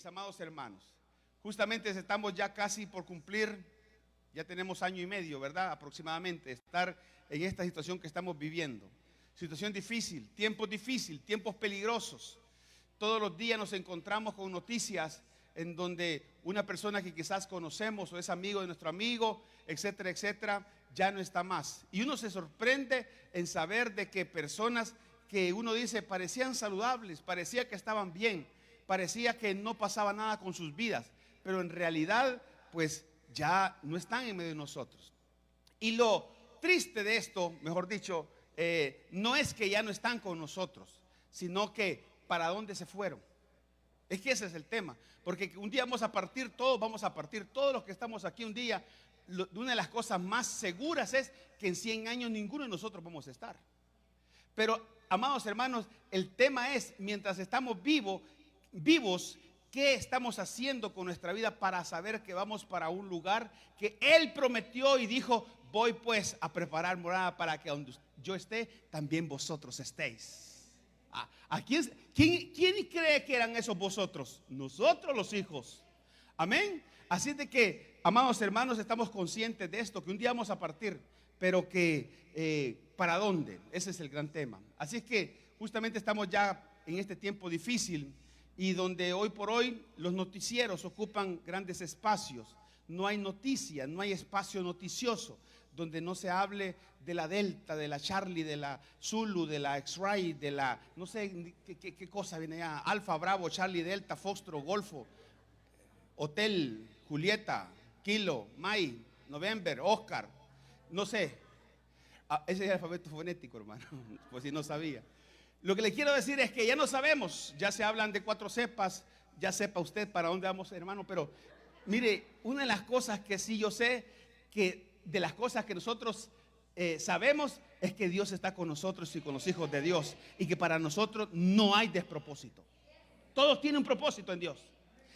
mis amados hermanos, justamente estamos ya casi por cumplir, ya tenemos año y medio, ¿verdad? Aproximadamente, estar en esta situación que estamos viviendo. Situación difícil, tiempos peligrosos. Todos los días nos encontramos con noticias en donde una persona que quizás conocemos o es amigo de nuestro amigo, etcétera, etcétera, ya no está más. Y uno se sorprende en saber de que personas que uno dice parecían saludables, parecía que estaban bien, parecía que no pasaba nada con sus vidas, pero en realidad pues ya no están en medio de nosotros. Y lo triste de esto, mejor dicho, no es que ya no están con nosotros, sino que para dónde se fueron. Es que ese es el tema, porque un día vamos a partir todos los que estamos aquí un día. Una de las cosas más seguras es que en 100 años ninguno de nosotros vamos a estar. Pero, amados hermanos, el tema es, mientras estamos vivos, ¿qué estamos haciendo con nuestra vida para saber que vamos para un lugar que Él prometió y dijo: voy pues a preparar morada para que donde yo esté, también vosotros estéis? ¿Quién cree que eran esos vosotros? Nosotros, los hijos. Amén. Así de que, amados hermanos, estamos conscientes de esto, que un día vamos a partir, pero que ¿para dónde? Ese es el gran tema. Así es que justamente estamos ya en este tiempo difícil y donde hoy por hoy los noticieros ocupan grandes espacios. No hay noticia, no hay espacio noticioso donde no se hable de la Delta, de la Charlie, de la Zulu, de la X-Ray, de la, no sé qué cosa viene allá, Alfa, Bravo, Charlie, Delta, Foxtrot, Golfo, Hotel, Julieta, Kilo, May, November, Oscar, no sé. Ese es el alfabeto fonético, hermano, pues si no sabía. Lo que le quiero decir es que ya no sabemos, ya se hablan de 4 cepas, ya sepa usted para dónde vamos, hermano, pero mire, una de las cosas que sí yo sé, que de las cosas que nosotros sabemos, es que Dios está con nosotros y con los hijos de Dios, y que para nosotros no hay despropósito. Todos tienen un propósito en Dios.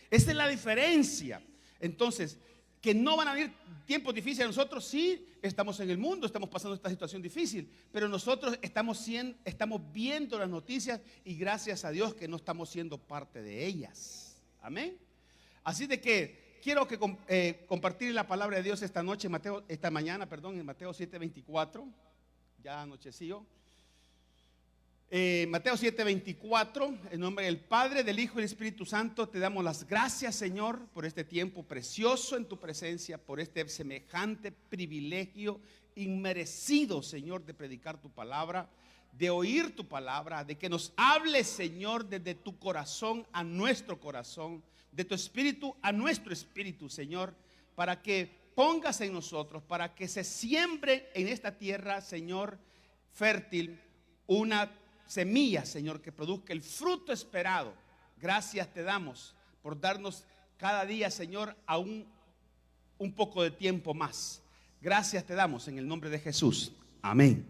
Esa es la diferencia. Entonces, que no van a venir tiempos difíciles. Nosotros sí estamos en el mundo, estamos pasando esta situación difícil, pero nosotros estamos viendo las noticias y gracias a Dios que no estamos siendo parte de ellas. Amén. Así de que quiero que compartir la palabra de Dios esta mañana, en Mateo 7:24, ya anocheció. Mateo 7:24, en nombre del Padre, del Hijo y del Espíritu Santo, te damos las gracias, Señor, por este tiempo precioso en tu presencia, por este semejante privilegio inmerecido, Señor, de predicar tu palabra, de oír tu palabra, de que nos hables, Señor, desde tu corazón a nuestro corazón, de tu espíritu a nuestro espíritu, Señor, para que pongas en nosotros, para que se siembre en esta tierra, Señor, fértil, una semilla, Señor, que produzca el fruto esperado. Gracias te damos por darnos cada día, Señor, aún un poco de tiempo más. Gracias te damos en el nombre de Jesús. Amén.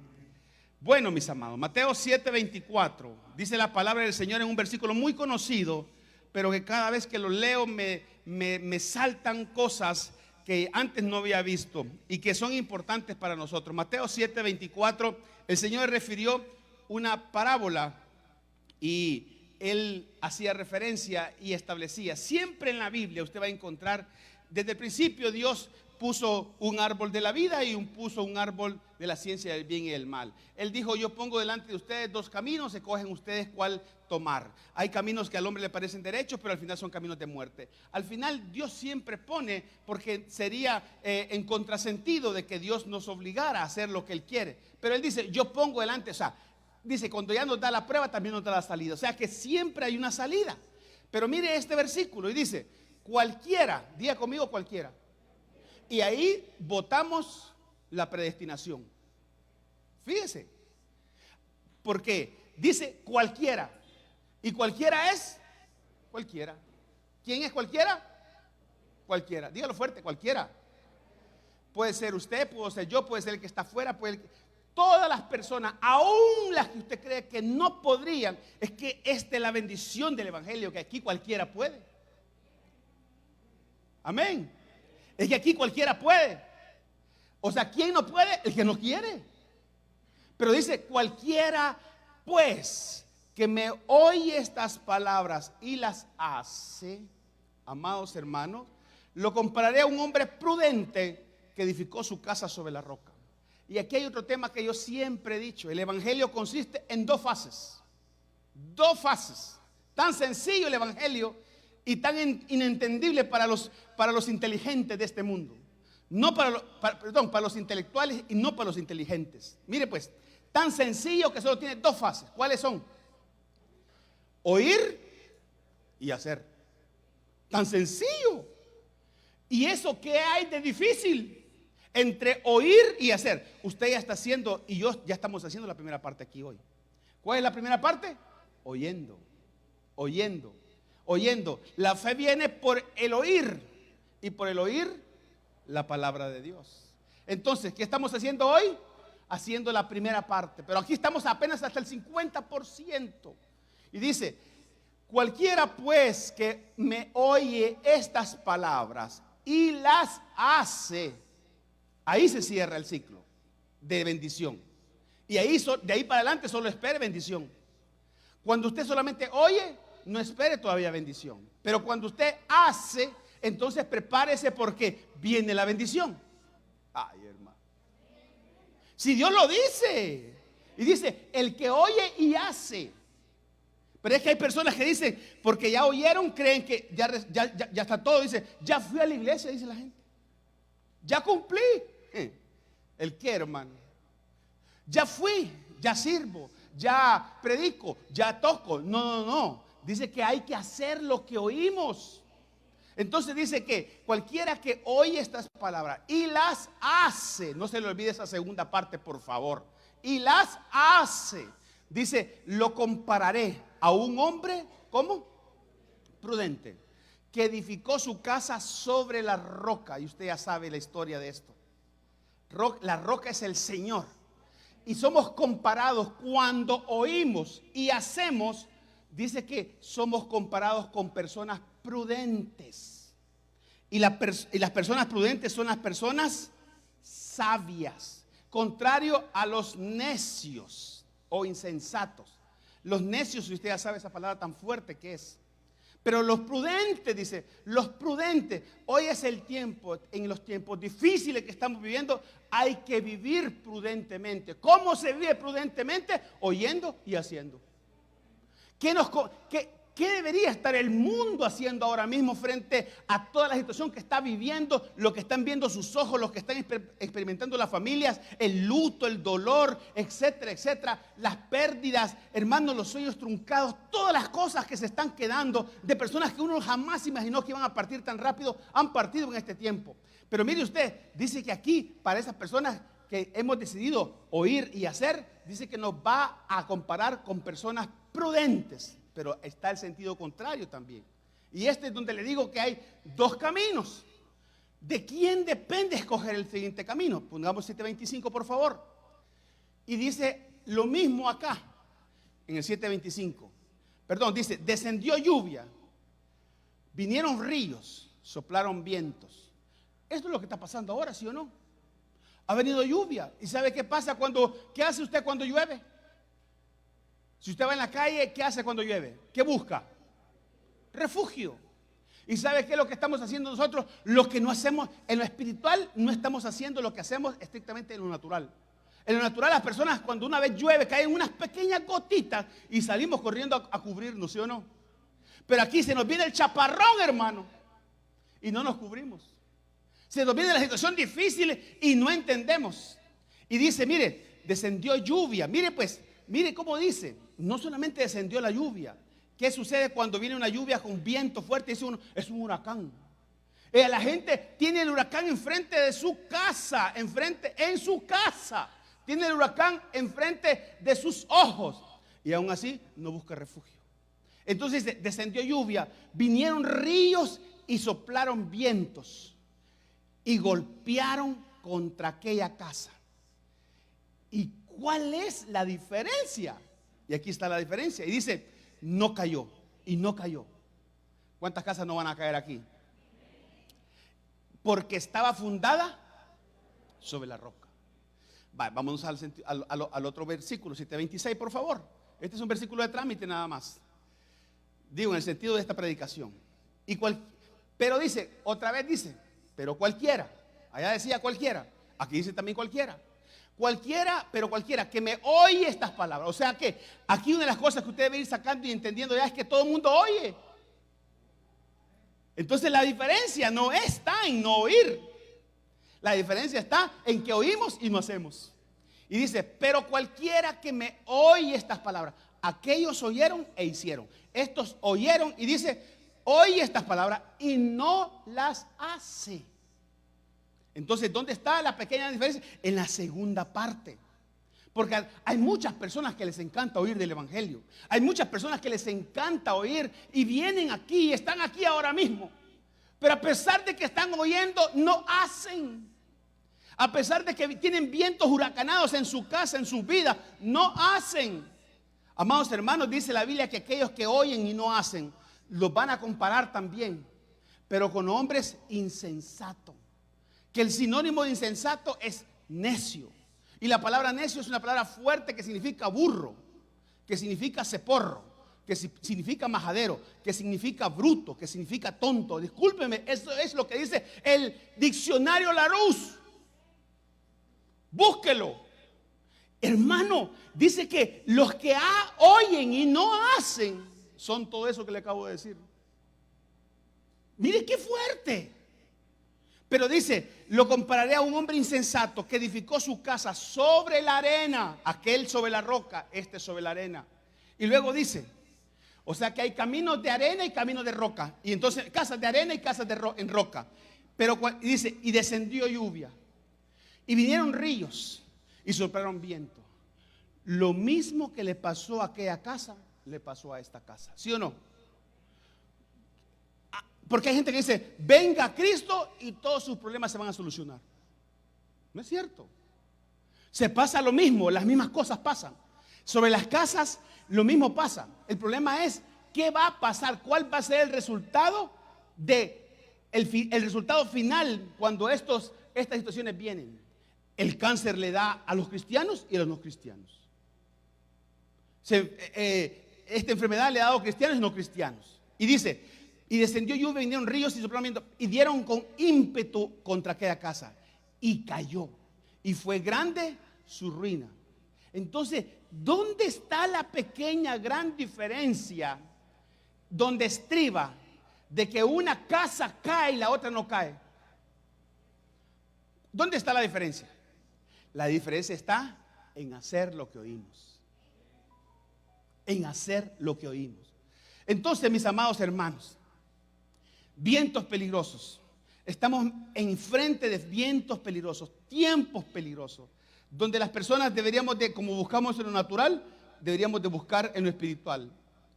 Bueno, mis amados, Mateo 7:24 dice la palabra del Señor en un versículo muy conocido, pero que cada vez que lo leo me saltan cosas que antes no había visto y que son importantes para nosotros. Mateo 7:24, el Señor refirió una parábola y Él hacía referencia y establecía. Siempre en la Biblia usted va a encontrar, desde el principio Dios puso un árbol de la vida y puso un árbol de la ciencia del bien y del mal. Él dijo: yo pongo delante de ustedes 2 caminos, escogen ustedes cuál tomar. Hay caminos que al hombre le parecen derechos, pero al final son caminos de muerte. Al final Dios siempre pone, porque sería en contrasentido de que Dios nos obligara a hacer lo que Él quiere. Pero Él dice: yo pongo delante, o sea, dice, cuando ya nos da la prueba, también nos da la salida. O sea que siempre hay una salida. Pero mire este versículo y dice: cualquiera, diga conmigo cualquiera. Y ahí votamos la predestinación. Fíjese, porque dice cualquiera. Y cualquiera es cualquiera. ¿Quién es cualquiera? Cualquiera. Dígalo fuerte, cualquiera. Puede ser usted, puede ser yo, puede ser el que está afuera, todas las personas, aún las que usted cree que no podrían. Es que esta es la bendición del evangelio, que aquí cualquiera puede. Amén. Es que aquí cualquiera puede. O sea, ¿quién no puede? El que no quiere. Pero dice: cualquiera pues que me oye estas palabras y las hace, amados hermanos, lo compararé a un hombre prudente que edificó su casa sobre la roca. Y aquí hay otro tema que yo siempre he dicho. El evangelio consiste en dos fases. Dos fases. Tan sencillo el evangelio y tan inentendible para los inteligentes de este mundo. No para los intelectuales y no para los inteligentes. Mire pues, tan sencillo que solo tiene dos fases. ¿Cuáles son? Oír y hacer. Tan sencillo. ¿Y eso qué hay de difícil? Entre oír y hacer. Usted ya está haciendo y yo ya estamos haciendo la primera parte aquí hoy. ¿Cuál es la primera parte? Oyendo, oyendo, oyendo. La fe viene por el oír y por el oír la palabra de Dios. Entonces, ¿qué estamos haciendo hoy? Haciendo la primera parte. Pero aquí estamos apenas hasta el 50%. Y dice, cualquiera pues que me oye estas palabras y las hace, ahí se cierra el ciclo de bendición. Y ahí, de ahí para adelante solo espere bendición. Cuando usted solamente oye, no espere todavía bendición. Pero cuando usted hace, entonces prepárese porque viene la bendición. Ay, hermano. Si Dios lo dice. Y dice, el que oye y hace. Pero es que hay personas que dicen, porque ya oyeron, creen que ya está todo. Dice, ya fui a la iglesia, dice la gente. Ya cumplí. ¿El qué, hermano? Ya fui, ya sirvo, ya predico, ya toco. No. Dice que hay que hacer lo que oímos. Entonces dice que cualquiera que oye estas palabras y las hace, no se le olvide esa segunda parte, por favor. Y las hace. Dice, lo compararé a un hombre, ¿cómo? Prudente, que edificó su casa sobre la roca. Y usted ya sabe la historia de esto. La roca es el Señor. Y somos comparados cuando oímos y hacemos. Dice que somos comparados con personas prudentes. Y las personas prudentes son las personas sabias. Contrario a los necios o insensatos. Los necios, si usted ya sabe esa palabra tan fuerte que es. Pero los prudentes, dice, los prudentes, hoy es el tiempo, en los tiempos difíciles que estamos viviendo, hay que vivir prudentemente. ¿Cómo se vive prudentemente? Oyendo y haciendo. ¿Qué debería estar el mundo haciendo ahora mismo frente a toda la situación que está viviendo, lo que están viendo sus ojos, lo que están experimentando las familias, el luto, el dolor, etcétera, etcétera, las pérdidas, hermanos, los sueños truncados, todas las cosas que se están quedando de personas que uno jamás imaginó que iban a partir tan rápido, han partido en este tiempo. Pero mire usted, dice que aquí, para esas personas que hemos decidido oír y hacer, dice que nos va a comparar con personas prudentes. Pero está el sentido contrario también. Y este es donde le digo que hay dos caminos. ¿De quién depende escoger el siguiente camino? Pongamos 7:25, por favor. Y dice lo mismo acá, en el 7:25. Perdón, dice, descendió lluvia, vinieron ríos, soplaron vientos. Esto es lo que está pasando ahora, ¿sí o no? Ha venido lluvia. ¿Y sabe qué pasa qué hace usted cuando llueve? Si usted va en la calle, ¿qué hace cuando llueve? ¿Qué busca? Refugio. ¿Y sabe qué es lo que estamos haciendo nosotros? Lo que no hacemos en lo espiritual, no estamos haciendo lo que hacemos estrictamente en lo natural. En lo natural, las personas cuando una vez llueve caen unas pequeñas gotitas y salimos corriendo a cubrirnos, ¿sí o no? Pero aquí se nos viene el chaparrón, hermano, y no nos cubrimos. Se nos viene la situación difícil y no entendemos. Y dice, mire, descendió lluvia. Mire pues, mire cómo dice, no solamente descendió la lluvia. ¿Qué sucede cuando viene una lluvia con viento fuerte? Es un huracán. La gente tiene el huracán enfrente de su casa, en su casa. Tiene el huracán enfrente de sus ojos. Y aún así no busca refugio. Entonces descendió lluvia, vinieron ríos y soplaron vientos. Y golpearon contra aquella casa. ¿Y cuál es la diferencia? Y aquí está la diferencia. Y dice, no cayó. Y no cayó. ¿Cuántas casas no van a caer aquí? Porque estaba fundada sobre la roca. Vamos al otro versículo, 7:26, por favor. Este es un versículo de trámite nada más. Digo, en el sentido de esta predicación. Pero dice, otra vez dice, pero cualquiera. Allá decía cualquiera. Aquí dice también cualquiera. Cualquiera, pero cualquiera que me oye estas palabras. O sea que aquí una de las cosas que usted debe ir sacando y entendiendo ya es que todo el mundo oye. Entonces la diferencia no está en no oír. La diferencia está en que oímos y no hacemos. Y dice, pero cualquiera que me oye estas palabras. Aquellos oyeron e hicieron. Estos oyeron y dice, oye estas palabras y no las hace. Entonces, ¿dónde está la pequeña diferencia? En la segunda parte. Porque hay muchas personas que les encanta oír del evangelio. Hay muchas personas que les encanta oír y vienen aquí y están aquí ahora mismo. Pero a pesar de que están oyendo, no hacen. A pesar de que tienen vientos huracanados en su casa, en su vida, no hacen. Amados hermanos, dice la Biblia que aquellos que oyen y no hacen, los van a comparar también, pero con hombres insensatos. Que el sinónimo de insensato es necio. Y la palabra necio es una palabra fuerte que significa burro, que significa ceporro, que significa majadero, que significa bruto, que significa tonto. Discúlpeme, eso es lo que dice el diccionario Larousse. Búsquelo. Hermano, dice que los que oyen y no hacen son todo eso que le acabo de decir. Mire qué fuerte. Pero dice, lo compararé a un hombre insensato que edificó su casa sobre la arena, aquel sobre la roca, este sobre la arena. Y luego dice, o sea que hay caminos de arena y caminos de roca. Y entonces casas de arena y casas en roca. Pero dice, y descendió lluvia. Y vinieron ríos y soplaron viento. Lo mismo que le pasó a aquella casa, le pasó a esta casa. ¿Sí o no? Porque hay gente que dice, venga Cristo y todos sus problemas se van a solucionar. No es cierto. Se pasa lo mismo, las mismas cosas pasan. Sobre las casas, lo mismo pasa. El problema es, ¿qué va a pasar? ¿Cuál va a ser el resultado el resultado final cuando estas situaciones vienen? El cáncer le da a los cristianos y a los no cristianos. Esta enfermedad le ha dado a cristianos y no cristianos. Y dice, y descendió lluvia, vinieron ríos y soplaron viento, y dieron con ímpetu contra aquella casa. Y cayó. Y fue grande su ruina. Entonces, ¿dónde está la pequeña gran diferencia donde estriba de que una casa cae y la otra no cae? ¿Dónde está la diferencia? La diferencia está en hacer lo que oímos. En hacer lo que oímos. Entonces, mis amados hermanos, vientos peligrosos. Estamos enfrente de vientos peligrosos, tiempos peligrosos, donde las personas deberíamos de, como buscamos en lo natural, deberíamos de buscar en lo espiritual,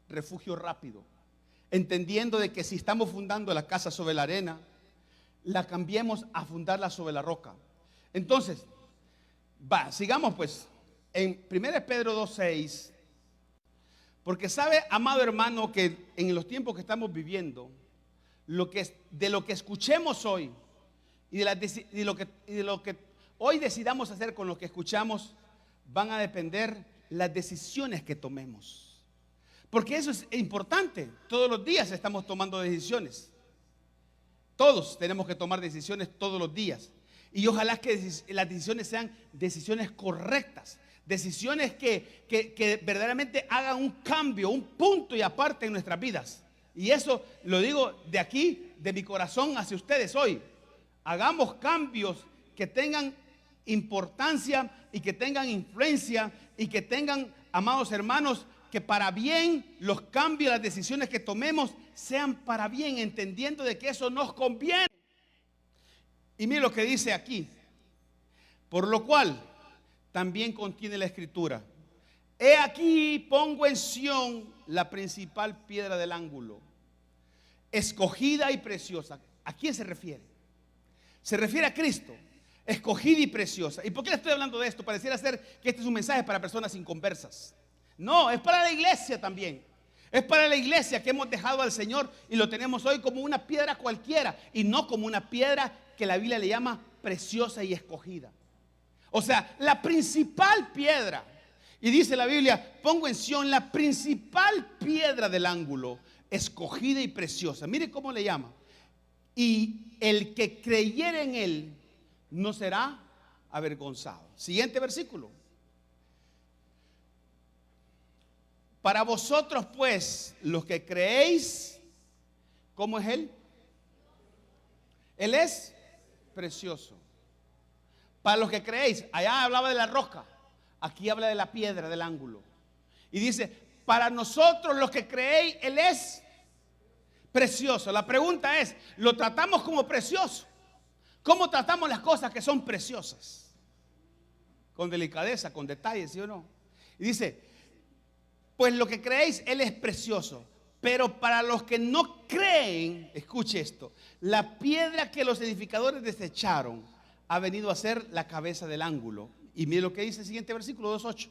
refugio rápido, entendiendo de que si estamos fundando la casa sobre la arena, la cambiemos a fundarla sobre la roca. Entonces, sigamos pues en 1 Pedro 2:6, porque sabe, amado hermano, que en los tiempos que estamos viviendo, de lo que escuchemos hoy y de lo que hoy decidamos hacer con lo que escuchamos, van a depender las decisiones que tomemos. Porque eso es importante. Todos los días estamos tomando decisiones. Todos tenemos que tomar decisiones todos los días. Y ojalá que las decisiones sean decisiones correctas. Decisiones que verdaderamente hagan un cambio, un punto y aparte en nuestras vidas. Y eso lo digo de aquí, de mi corazón hacia ustedes hoy. Hagamos cambios que tengan importancia y que tengan influencia y que tengan, amados hermanos, que para bien los cambios, las decisiones que tomemos sean para bien, entendiendo de que eso nos conviene. Y mire lo que dice aquí. Por lo cual también contiene la escritura: he aquí pongo en Sión la principal piedra del ángulo, escogida y preciosa. ¿A quién se refiere? Se refiere a Cristo, escogida y preciosa. ¿Y por qué le estoy hablando de esto? Pareciera ser que este es un mensaje para personas inconversas. No, es para la iglesia también. Es para la iglesia que hemos dejado al Señor y lo tenemos hoy como una piedra cualquiera y no como una piedra que la Biblia le llama preciosa y escogida. O sea, la principal piedra. Y dice la Biblia, pongo en Sión la principal piedra del ángulo, escogida y preciosa. Mire cómo le llama. y el que creyere en él no será avergonzado. Siguiente versículo. Para vosotros pues, los que creéis, ¿cómo es él? Él es precioso. Para los que creéis, allá hablaba de la roca, aquí habla de la piedra, del ángulo. Y dice, para nosotros los que creéis, él es precioso. La pregunta es, ¿lo tratamos como precioso? ¿Cómo tratamos las cosas que son preciosas? Con delicadeza, con detalles, ¿sí o no? Y dice, pues lo que creéis, él es precioso. Pero para los que no creen, escuche esto, la piedra que los edificadores desecharon ha venido a ser la cabeza del ángulo. Y mire lo que dice el siguiente versículo 2:8.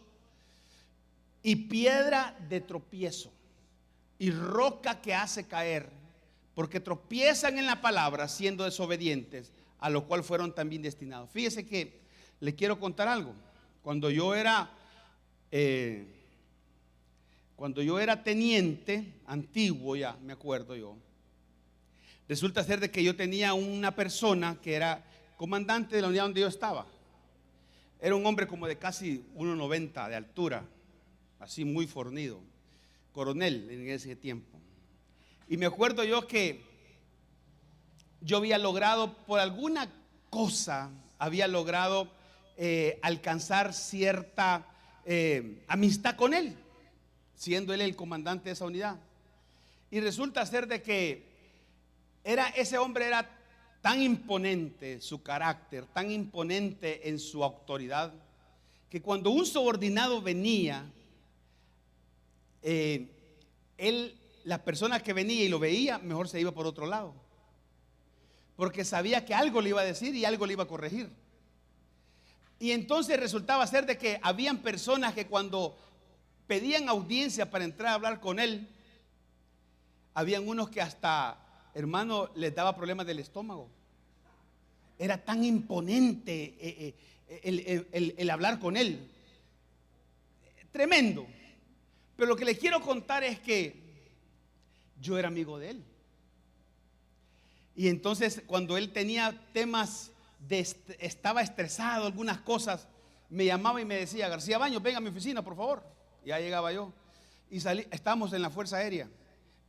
Y piedra de tropiezo y roca que hace caer, porque tropiezan en la palabra siendo desobedientes, a lo cual fueron también destinados. Fíjese que le quiero contar algo. Cuando yo era teniente antiguo, ya me acuerdo yo, resulta ser de que yo tenía una persona que era comandante de la unidad donde yo estaba. Era un hombre como de casi 1,90 de altura, así muy fornido, coronel en ese tiempo. Y me acuerdo yo que yo había logrado, por alguna cosa, había logrado alcanzar cierta amistad con él, siendo él el comandante de esa unidad. Y resulta ser de que ese hombre era tan imponente, su carácter, tan imponente en su autoridad, que cuando un subordinado venía, la persona que venía y lo veía, mejor se iba por otro lado, porque sabía que algo le iba a decir y algo le iba a corregir. Y entonces resultaba ser de que habían personas que cuando pedían audiencia para entrar a hablar con él, habían unos que hasta, hermano, les daba problemas del estómago. Era tan imponente el hablar con él. Tremendo. Pero lo que les quiero contar es que yo era amigo de él. Y entonces cuando él tenía temas, estaba estresado, algunas cosas, me llamaba y me decía, García Baños, venga a mi oficina, por favor. Ya llegaba yo. Y estábamos en la Fuerza Aérea.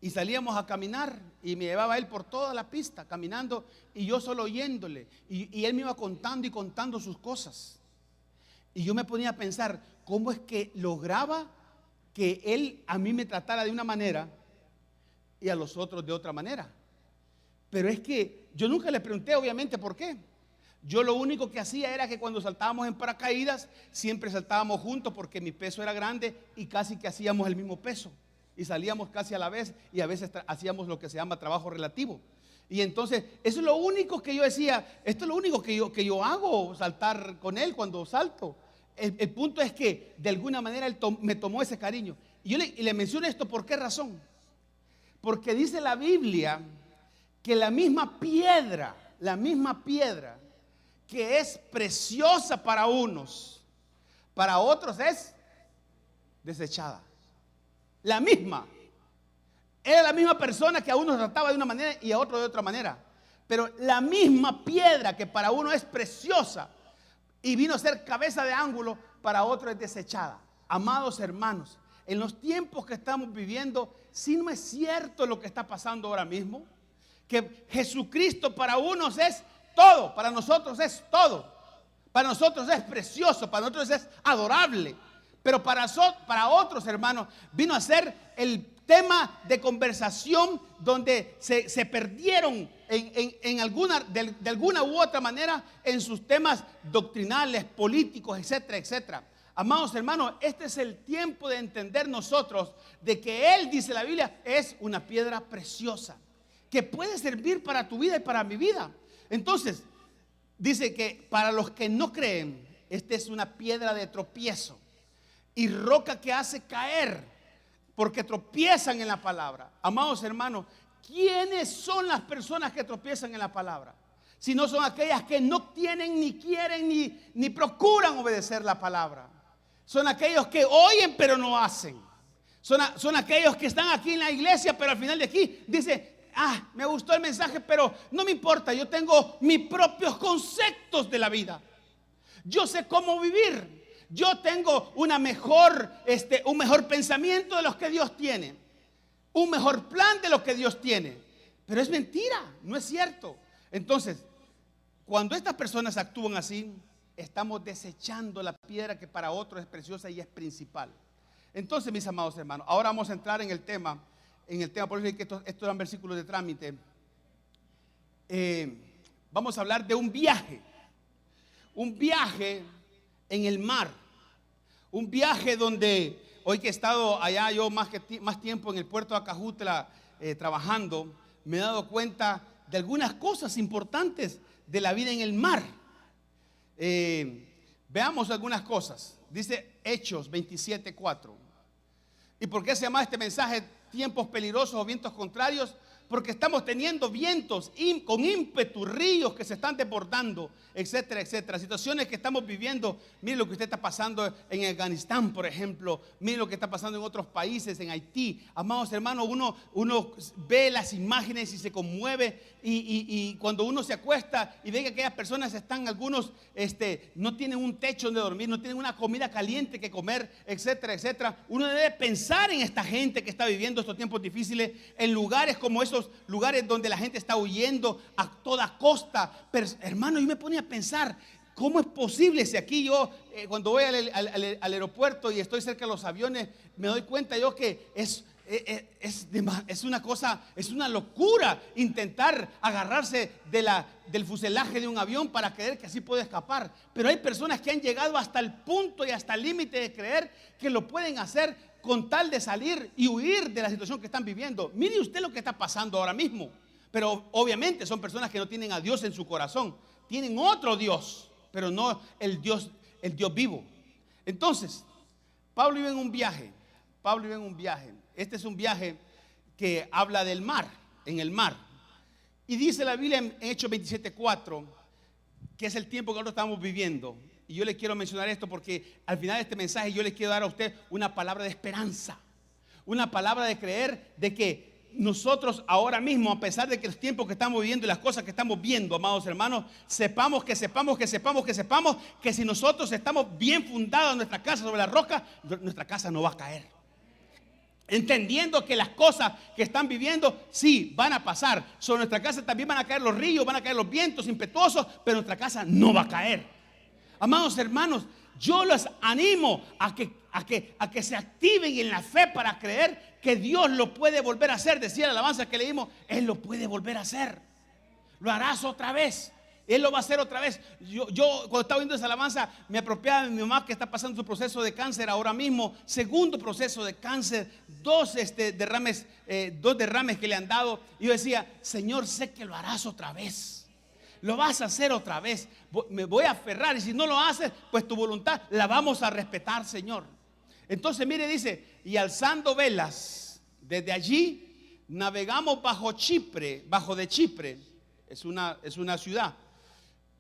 Y salíamos a caminar y me llevaba él por toda la pista caminando y yo solo oyéndole. Y él me iba contando y contando sus cosas. Y yo me ponía a pensar, ¿cómo es que lograba que él a mí me tratara de una manera y a los otros de otra manera? Pero es que yo nunca le pregunté obviamente por qué. Yo lo único que hacía era que cuando saltábamos en paracaídas, siempre saltábamos juntos porque mi peso era grande y casi que hacíamos el mismo peso. Y salíamos casi a la vez y a veces hacíamos lo que se llama trabajo relativo. Y entonces, eso es lo único que yo decía, esto es lo único que yo hago, saltar con él cuando salto. El punto es que de alguna manera él me tomó ese cariño. Y yo le menciono esto, ¿por qué razón? Porque dice la Biblia que la misma piedra que es preciosa para unos, para otros es desechada. La misma. Era la misma persona que a uno trataba de una manera y a otro de otra manera. Pero la misma piedra que para uno es preciosa y vino a ser cabeza de ángulo, para otro es desechada. Amados hermanos, en los tiempos que estamos viviendo, si no es cierto lo que está pasando ahora mismo, que Jesucristo para unos es todo, para nosotros es todo, para nosotros es precioso, para nosotros es adorable. Pero para otros, hermanos, vino a ser el tema de conversación donde se perdieron de alguna u otra manera en sus temas doctrinales, políticos, etcétera, etcétera. Amados hermanos, este es el tiempo de entender nosotros de que Él, dice la Biblia, es una piedra preciosa que puede servir para tu vida y para mi vida. Entonces, dice que para los que no creen, esta es una piedra de tropiezo y roca que hace caer, porque tropiezan en la palabra. Amados hermanos, ¿quiénes son las personas que tropiezan en la palabra? Si no son aquellas que no tienen, ni quieren, ni procuran obedecer la palabra. Son aquellos que oyen pero no hacen. Son aquellos que están aquí en la iglesia, pero al final de aquí dice, me gustó el mensaje, pero no me importa, yo tengo mis propios conceptos de la vida. Yo sé cómo vivir. Yo tengo un mejor pensamiento de lo que Dios tiene. Un mejor plan de lo que Dios tiene. Pero es mentira, no es cierto. Entonces, cuando estas personas actúan así, estamos desechando la piedra que para otros es preciosa y es principal. Entonces, mis amados hermanos, ahora vamos a entrar en el tema. Por eso es que estos eran versículos de trámite. Vamos a hablar de un viaje. Un viaje en el mar. Un viaje donde, hoy que he estado allá yo más tiempo en el puerto de Acajutla trabajando, me he dado cuenta de algunas cosas importantes de la vida en el mar. Veamos algunas cosas. Dice Hechos 27:4. ¿Y por qué se llama este mensaje tiempos peligrosos o vientos contrarios? Porque estamos teniendo vientos con ímpetu, ríos que se están desbordando, etcétera, etcétera. Situaciones que estamos viviendo. Mire lo que usted está pasando en Afganistán, por ejemplo. Mire lo que está pasando en otros países, en Haití. Amados hermanos, uno ve las imágenes y se conmueve. Y cuando uno se acuesta y ve que aquellas personas algunos no tienen un techo donde dormir, no tienen una comida caliente que comer, etcétera, etcétera. Uno debe pensar en esta gente que está viviendo estos tiempos difíciles en lugares como esos lugares donde la gente está huyendo a toda costa. Pero, hermano, yo me ponía a pensar, ¿cómo es posible si aquí yo, cuando voy al aeropuerto y estoy cerca de los aviones, me doy cuenta yo que es una cosa, es una locura intentar agarrarse del fuselaje de un avión para creer que así puede escapar? Pero hay personas que han llegado hasta el punto y hasta el límite de creer que lo pueden hacer con tal de salir y huir de la situación que están viviendo. Mire usted lo que está pasando ahora mismo. Pero obviamente son personas que no tienen a Dios en su corazón. Tienen otro Dios, pero no el Dios vivo. Entonces, Pablo iba en un viaje. Este es un viaje que habla del mar, en el mar. Y dice la Biblia en Hechos 27:4, que es el tiempo que nosotros estamos viviendo. Y yo le quiero mencionar esto porque al final de este mensaje yo le quiero dar a usted una palabra de esperanza. Una palabra de creer de que nosotros ahora mismo, a pesar de que los tiempos que estamos viviendo y las cosas que estamos viendo, amados hermanos, sepamos que si nosotros estamos bien fundados en nuestra casa sobre la roca, nuestra casa no va a caer. Entendiendo que las cosas que están viviendo, sí, van a pasar. Sobre nuestra casa también van a caer los ríos, van a caer los vientos impetuosos, pero nuestra casa no va a caer. Amados hermanos, yo los animo a que se activen en la fe para creer que Dios lo puede volver a hacer. Decía la alabanza que leímos, Él lo puede volver a hacer. Lo harás otra vez. Él lo va a hacer otra vez. Yo cuando estaba viendo esa alabanza me apropiaba de mi mamá que está pasando su proceso de cáncer ahora mismo. Segundo proceso de cáncer. Dos derrames que le han dado. Y yo decía, Señor, sé que lo harás otra vez. Lo vas a hacer otra vez. Me voy a aferrar. Y si no lo haces, pues tu voluntad la vamos a respetar, Señor. Entonces, mire, dice, y alzando velas, desde allí navegamos bajo de Chipre. Es una ciudad.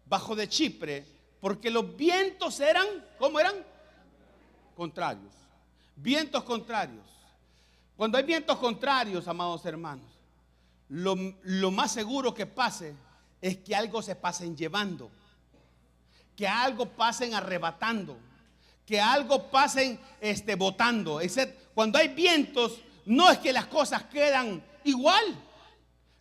Bajo de Chipre, porque los vientos eran, ¿cómo eran? Contrarios. Vientos contrarios. Cuando hay vientos contrarios, amados hermanos, lo más seguro que pase es que algo se pasen llevando, que algo pasen arrebatando, que algo pasen botando. Cuando hay vientos, no es que las cosas quedan igual.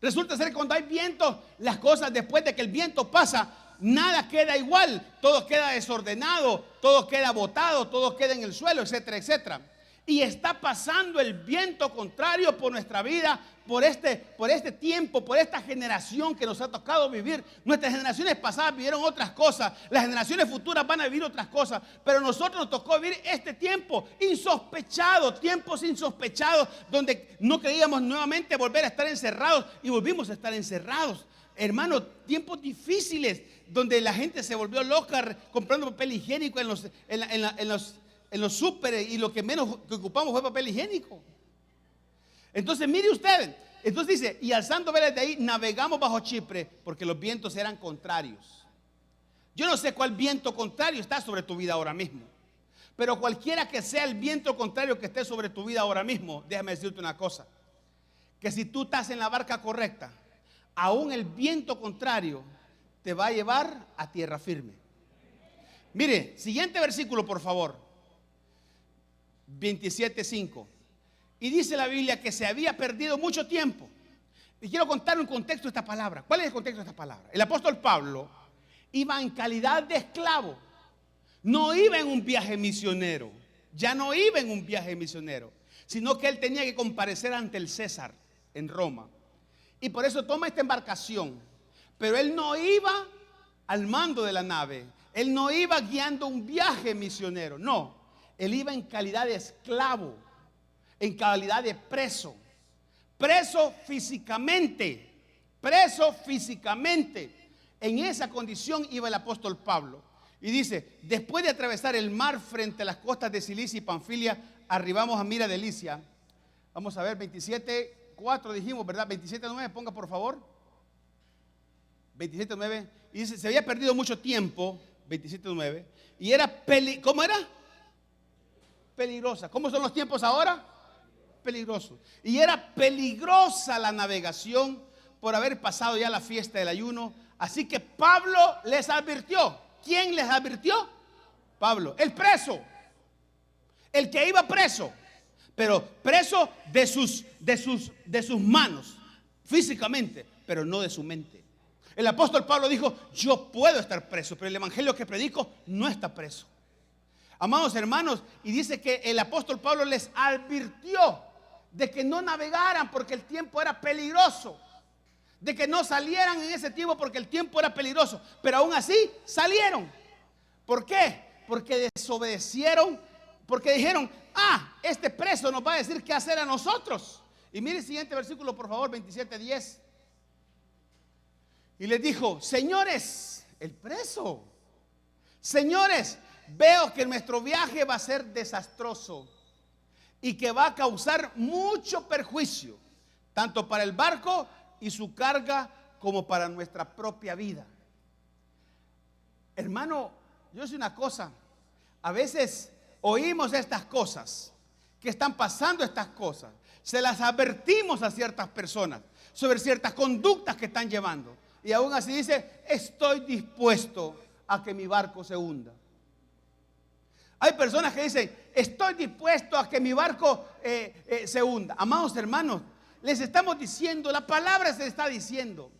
Resulta ser que cuando hay vientos, las cosas después de que el viento pasa, nada queda igual, todo queda desordenado, todo queda botado, todo queda en el suelo, etcétera, etcétera. Y está pasando el viento contrario por nuestra vida, por este tiempo, por esta generación que nos ha tocado vivir. Nuestras generaciones pasadas vivieron otras cosas, las generaciones futuras van a vivir otras cosas, pero nosotros nos tocó vivir este tiempo insospechado, tiempos insospechados, donde no creíamos nuevamente volver a estar encerrados y volvimos a estar encerrados. Hermano, tiempos difíciles donde la gente se volvió loca comprando papel higiénico en los súperes y lo que menos que ocupamos fue papel higiénico. Entonces mire usted, entonces dice, y alzando velas de ahí navegamos bajo Chipre porque los vientos eran contrarios. Yo no sé cuál viento contrario está sobre tu vida ahora mismo, pero cualquiera que sea el viento contrario que esté sobre tu vida ahora mismo, déjame decirte una cosa, que si tú estás en la barca correcta, aún el viento contrario te va a llevar a tierra firme. Mire, siguiente versículo, por favor. 27:5. Y dice la Biblia que se había perdido mucho tiempo. Y quiero contar un contexto de esta palabra. ¿Cuál es el contexto de esta palabra? El apóstol Pablo iba en calidad de esclavo. No iba en un viaje misionero. Ya no iba en un viaje misionero, sino que él tenía que comparecer ante el César en Roma. Y por eso toma esta embarcación. Pero él no iba al mando de la nave. Él no iba guiando un viaje misionero. No, él iba en calidad de esclavo, en calidad de preso. Preso físicamente. Preso físicamente. En esa condición iba el apóstol Pablo. Y dice, después de atravesar el mar frente a las costas de Cilicia y Panfilia, arribamos a Mira de Licia. Vamos a ver, 27:4 dijimos, ¿verdad? 27:9, ponga por favor. 27:9. Y dice, se había perdido mucho tiempo, 27:9. Y era, ¿cómo era? Peligrosa. ¿Cómo son los tiempos ahora? Peligrosos. Y era peligrosa la navegación por haber pasado ya la fiesta del ayuno. Así que Pablo les advirtió. ¿Quién les advirtió? Pablo, el preso, el que iba preso, pero preso de sus manos, físicamente, pero no de su mente. El apóstol Pablo dijo, yo puedo estar preso, pero el evangelio que predico no está preso. Amados hermanos, y dice que el apóstol Pablo les advirtió de que no navegaran porque el tiempo era peligroso, de que no salieran en ese tiempo porque el tiempo era peligroso, pero aún así salieron. ¿Por qué? Porque desobedecieron, porque dijeron, este preso nos va a decir qué hacer a nosotros. Y mire el siguiente versículo, por favor, 27:10. Y les dijo, señores, el preso, señores, veo que nuestro viaje va a ser desastroso y que va a causar mucho perjuicio, tanto para el barco y su carga como para nuestra propia vida. Hermano, yo sé una cosa, a veces oímos estas cosas, que están pasando estas cosas, se las advertimos a ciertas personas sobre ciertas conductas que están llevando, y aún así dice, estoy dispuesto a que mi barco se hunda. Hay personas que dicen, estoy dispuesto a que mi barco se hunda. Amados hermanos, les estamos diciendo, la palabra se está diciendo.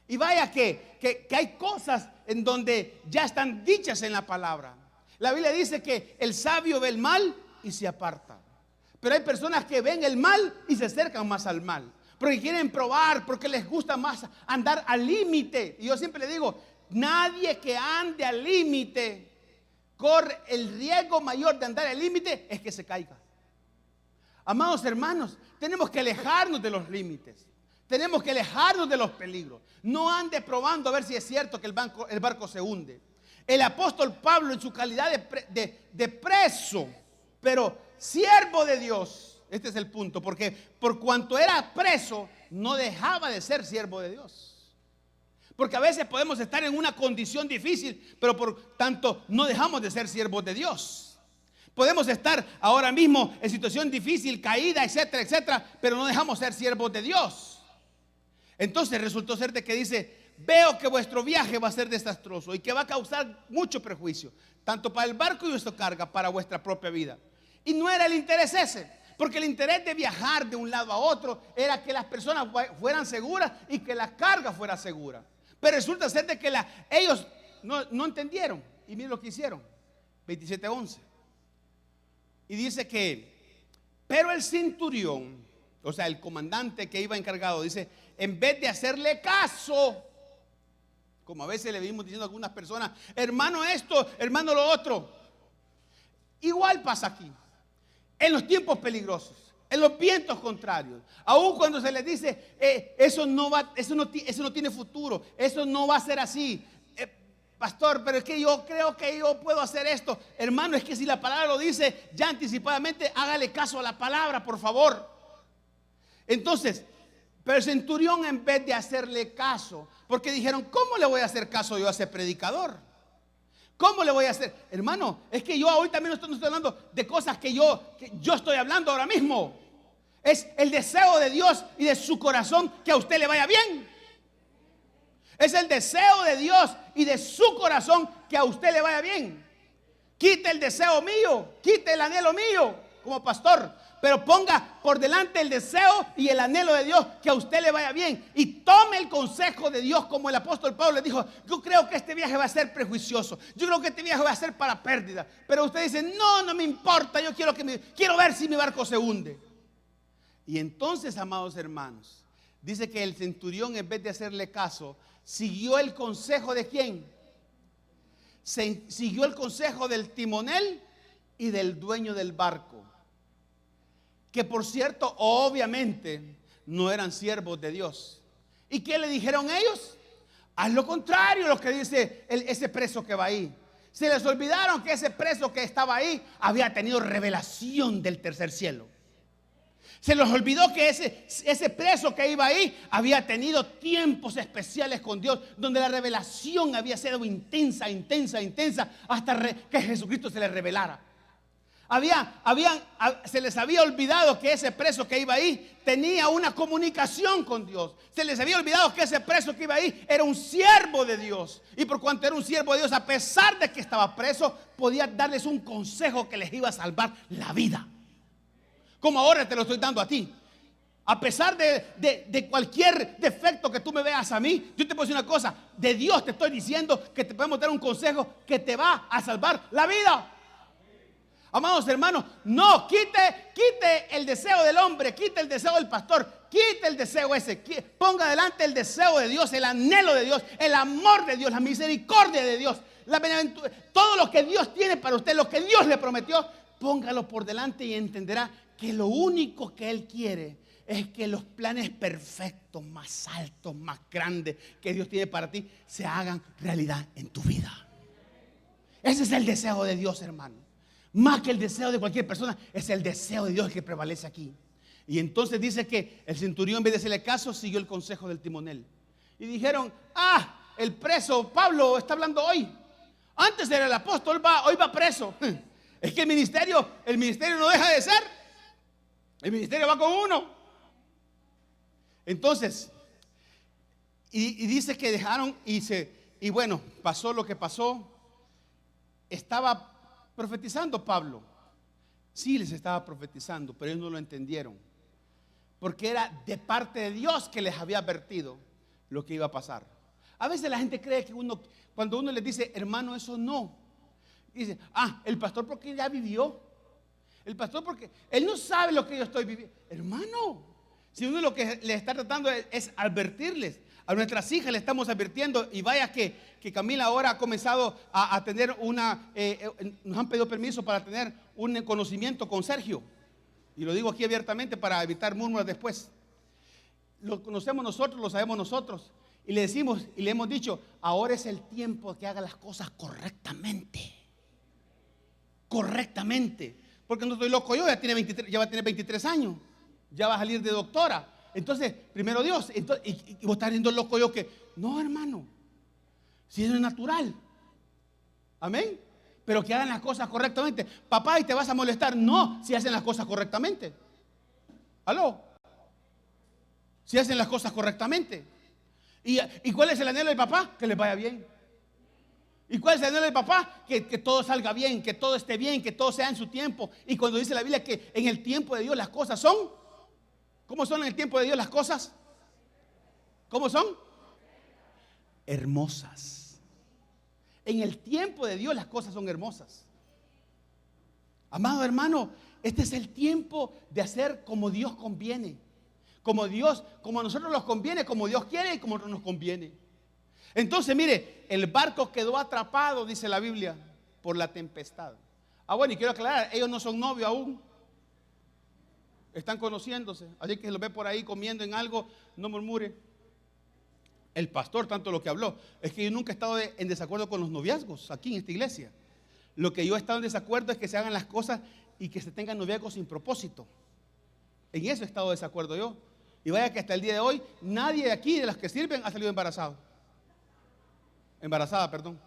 Y vaya que hay cosas en donde ya están dichas en la palabra. La Biblia dice que el sabio ve el mal y se aparta. Pero hay personas que ven el mal y se acercan más al mal. Porque quieren probar, porque les gusta más andar al límite. Y yo siempre le digo, nadie que ande al límite corre el riesgo mayor de andar al límite es que se caiga. Amados hermanos, tenemos que alejarnos de los límites. Tenemos que alejarnos de los peligros. No ande probando a ver si es cierto que el barco se hunde. El apóstol Pablo, en su calidad de preso, pero siervo de Dios, este es el punto, porque por cuanto era preso, no dejaba de ser siervo de Dios. Porque a veces podemos estar en una condición difícil, pero por tanto no dejamos de ser siervos de Dios. Podemos estar ahora mismo en situación difícil, caída, etcétera, etcétera, pero no dejamos de ser siervos de Dios. Entonces resultó ser de que dice, veo que vuestro viaje va a ser desastroso y que va a causar mucho perjuicio, tanto para el barco y vuestra carga, para vuestra propia vida. Y no era el interés ese, porque el interés de viajar de un lado a otro era que las personas fueran seguras y que la carga fuera segura. Pero resulta ser de que ellos no entendieron. Y miren lo que hicieron. 27:11. Y dice que, pero el centurión, o sea, el comandante que iba encargado, dice, en vez de hacerle caso, como a veces le vimos diciendo a algunas personas, hermano esto, hermano lo otro. Igual pasa aquí. En los tiempos peligrosos, en los vientos contrarios, aun cuando se les dice eso no tiene futuro, eso no va a ser así, pastor, pero es que yo creo que yo puedo hacer esto. Hermano, es que si la palabra lo dice ya anticipadamente, hágale caso a la palabra, por favor. Entonces, pero el centurión, en vez de hacerle caso, porque dijeron, ¿cómo le voy a hacer caso yo a ese predicador? ¿Cómo le voy a hacer? Hermano, es que yo hoy también no estoy hablando de cosas que yo estoy hablando ahora mismo. Es el deseo de Dios y de su corazón que a usted le vaya bien. Es el deseo de Dios y de su corazón que a usted le vaya bien. Quite el deseo mío, quite el anhelo mío como pastor, pero ponga por delante el deseo y el anhelo de Dios que a usted le vaya bien. Y tome el consejo de Dios, como el apóstol Pablo le dijo: yo creo que este viaje va a ser prejuicioso, yo creo que este viaje va a ser para pérdida. Pero usted dice: no me importa, yo quiero ver si mi barco se hunde. Y entonces, amados hermanos, dice que el centurión, en vez de hacerle caso, siguió el consejo de ¿quién? Siguió el consejo del timonel y del dueño del barco, que por cierto, obviamente, no eran siervos de Dios. ¿Y qué le dijeron ellos? Haz lo contrario a lo que dice ese preso que va ahí. Se les olvidaron que ese preso que estaba ahí había tenido revelación del tercer cielo. Se les olvidó que ese preso que iba ahí había tenido tiempos especiales con Dios, donde la revelación había sido intensa, hasta que Jesucristo se les revelara. Se les había olvidado que ese preso que iba ahí tenía una comunicación con Dios. Se les había olvidado que ese preso que iba ahí era un siervo de Dios. Y por cuanto era un siervo de Dios, a pesar de que estaba preso, podía darles un consejo que les iba a salvar la vida. Como ahora te lo estoy dando a ti. A pesar de cualquier defecto que tú me veas a mí, yo te puedo decir una cosa: de Dios te estoy diciendo que te podemos dar un consejo que te va a salvar la vida. Amados hermanos, no, quite el deseo del hombre, quite el deseo del pastor, quite el deseo ese, ponga adelante el deseo de Dios, el anhelo de Dios, el amor de Dios, la misericordia de Dios, todo lo que Dios tiene para usted, lo que Dios le prometió, póngalo por delante y entenderá que lo único que Él quiere es que los planes perfectos, más altos, más grandes que Dios tiene para ti, se hagan realidad en tu vida. Ese es el deseo de Dios, hermano. Más que el deseo de cualquier persona, es el deseo de Dios el que prevalece aquí. Y entonces dice que el centurión, en vez de hacerle caso, siguió el consejo del timonel. Y dijeron: el preso Pablo está hablando hoy. Antes era el apóstol, hoy va preso. Es que el ministerio no deja de ser. El ministerio va con uno. Entonces, y dice que dejaron y bueno, pasó lo que pasó. Estaba profetizando Pablo. Sí, les estaba profetizando, pero ellos no lo entendieron, porque era de parte de Dios que les había advertido lo que iba a pasar. A veces la gente cree que cuando uno les dice: hermano, eso no, dice: el pastor porque ya vivió, el pastor porque él no sabe lo que yo estoy viviendo. Hermano, si uno lo que le está tratando es advertirles. A nuestras hijas le estamos advirtiendo, y vaya que Camila ahora ha comenzado a tener nos han pedido permiso para tener un conocimiento con Sergio. Y lo digo aquí abiertamente para evitar murmuras después. Lo conocemos nosotros, lo sabemos nosotros. Y le decimos y le hemos dicho: ahora es el tiempo que haga las cosas correctamente. Correctamente. Porque no estoy loco yo, ya va a tener 23 años. Ya va a salir de doctora. Entonces, primero Dios, y vos estás viendo loco yo que, no, hermano, si eso es natural. Amén. Pero que hagan las cosas correctamente. Papá, y te vas a molestar. No, si hacen las cosas correctamente. ¿Aló? Si hacen las cosas correctamente. ¿Y cuál es el anhelo del papá? Que les vaya bien. ¿Y cuál es el anhelo del papá? Que todo salga bien, que todo esté bien, que todo sea en su tiempo. Y cuando dice la Biblia que en el tiempo de Dios las cosas son, ¿cómo son en el tiempo de Dios las cosas? ¿Cómo son? Hermosas. En el tiempo de Dios las cosas son hermosas. Amado hermano, este es el tiempo de hacer como Dios conviene. Como a nosotros nos conviene, como Dios quiere y como nos conviene. Entonces, mire, el barco quedó atrapado, dice la Biblia, por la tempestad. Bueno, y quiero aclarar, ellos no son novios aún. Están conociéndose. Así que si lo ve por ahí comiendo en algo, no murmure. El pastor tanto lo que habló. Es que yo nunca he estado en desacuerdo con los noviazgos aquí en esta iglesia. Lo que yo he estado en desacuerdo es que se hagan las cosas y que se tengan noviazgos sin propósito. En eso he estado de desacuerdo yo. Y vaya que hasta el día de hoy nadie de aquí, de las que sirven, ha salido embarazado. Embarazada, perdón.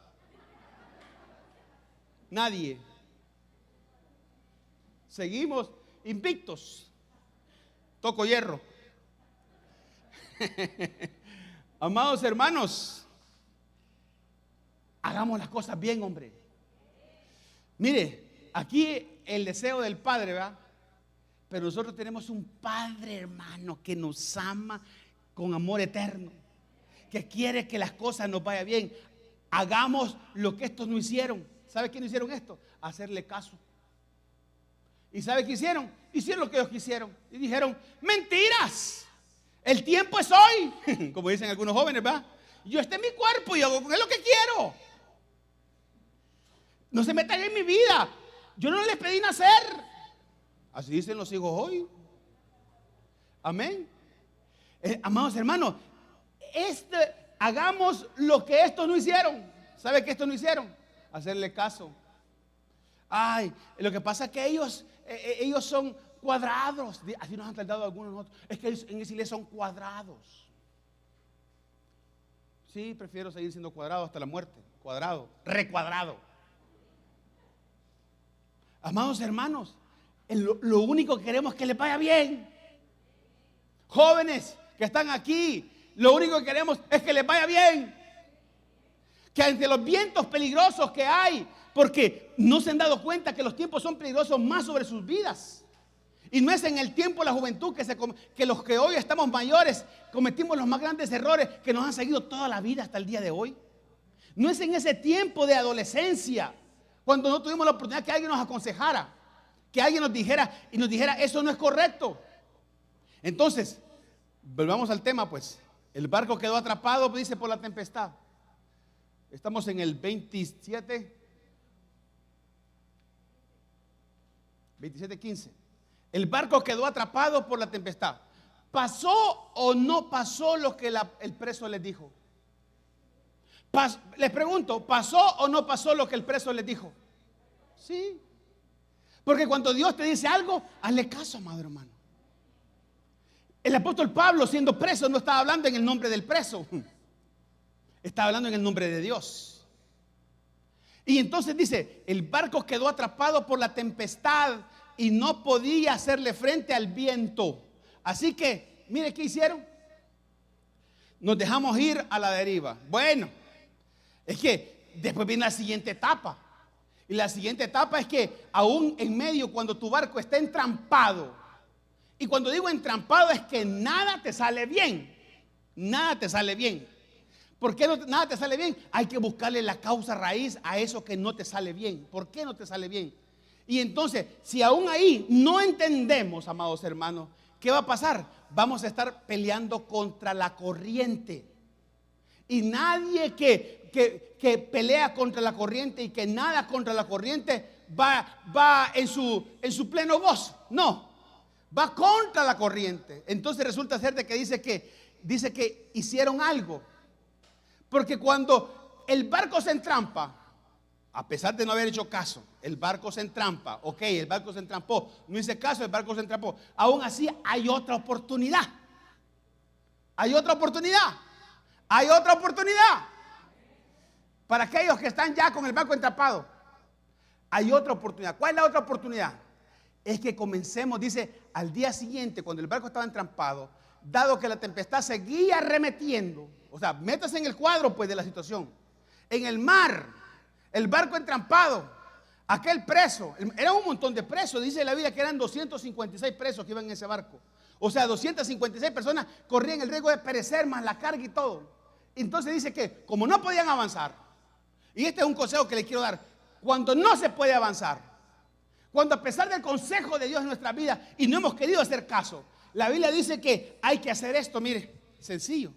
Nadie. Seguimos invictos. toco hierro. Amados hermanos, hagamos las cosas bien, hombre. Mire, aquí el deseo del Padre, ¿verdad? Pero nosotros tenemos un Padre, hermano, que nos ama con amor eterno, que quiere que las cosas nos vayan bien. Hagamos lo que estos no hicieron. ¿Sabe quién hicieron esto? Hacerle caso. ¿Y sabe qué hicieron? Hicieron lo que ellos quisieron. Y dijeron, mentiras. El tiempo es hoy. Como dicen algunos jóvenes, ¿verdad? Yo este es mi cuerpo y hago con él lo que quiero. No se metan en mi vida. Yo no les pedí nacer. Así dicen los hijos hoy. Amén. Amados hermanos, hagamos lo que estos no hicieron. ¿Sabe qué estos no hicieron? Hacerle caso. Ay, lo que pasa es que ellos son cuadrados. Así nos han tratado algunos nosotros. Es que en esa iglesia son cuadrados. Sí, prefiero seguir siendo cuadrado hasta la muerte. Cuadrado, recuadrado. Amados hermanos, lo único que queremos es que les vaya bien. Jóvenes que están aquí, lo único que queremos es que les vaya bien. Que ante los vientos peligrosos que hay, porque no se han dado cuenta que los tiempos son peligrosos más sobre sus vidas. Y no es en el tiempo de la juventud que los que hoy estamos mayores cometimos los más grandes errores que nos han seguido toda la vida hasta el día de hoy. No es en ese tiempo de adolescencia, cuando no tuvimos la oportunidad que alguien nos aconsejara, que alguien nos dijera y nos dijera, eso no es correcto. Entonces, volvamos al tema, pues. El barco quedó atrapado, dice, por la tempestad. Estamos en el 27:15. El barco quedó atrapado por la tempestad. ¿Pasó o no pasó lo que el preso les dijo? Les pregunto, ¿pasó o no pasó lo que el preso les dijo? Sí. Porque cuando Dios te dice algo, hazle caso, amado hermano. El apóstol Pablo, siendo preso, no estaba hablando en el nombre del preso. Estaba hablando en el nombre de Dios. Y entonces dice, el barco quedó atrapado por la tempestad y no podía hacerle frente al viento. Así que, mire qué hicieron. Nos dejamos ir a la deriva. Bueno, es que después viene la siguiente etapa. Y la siguiente etapa es que aún en medio, cuando tu barco está entrampado, y cuando digo entrampado es que nada te sale bien. Nada te sale bien. ¿Por qué nada te sale bien? Hay que buscarle la causa raíz a eso que no te sale bien. ¿Por qué no te sale bien? Y entonces, si aún ahí no entendemos, amados hermanos, ¿qué va a pasar? Vamos a estar peleando contra la corriente. Y nadie que pelea contra la corriente y que nada contra la corriente va en su pleno gozo. No, va contra la corriente. Entonces resulta ser de que dice que hicieron algo. Porque cuando el barco se entrampa, a pesar de no haber hecho caso, el barco se entrampa, ok, el barco se entrampó, no hice caso, el barco se entrampó. Aún así hay otra oportunidad. Hay otra oportunidad. Hay otra oportunidad. Para aquellos que están ya con el barco entrampado, hay otra oportunidad. ¿Cuál es la otra oportunidad? Es que comencemos, dice, al día siguiente, cuando el barco estaba entrampado, dado que la tempestad seguía arremetiendo, o sea, métase en el cuadro pues de la situación. En el mar, el barco entrampado, aquel preso, era un montón de presos, dice la Biblia que eran 256 presos que iban en ese barco. O sea, 256 personas corrían el riesgo de perecer, más la carga y todo. Entonces dice que como no podían avanzar, y este es un consejo que les quiero dar, cuando no se puede avanzar, cuando a pesar del consejo de Dios en nuestra vida y no hemos querido hacer caso, la Biblia dice que hay que hacer esto, mire, sencillo.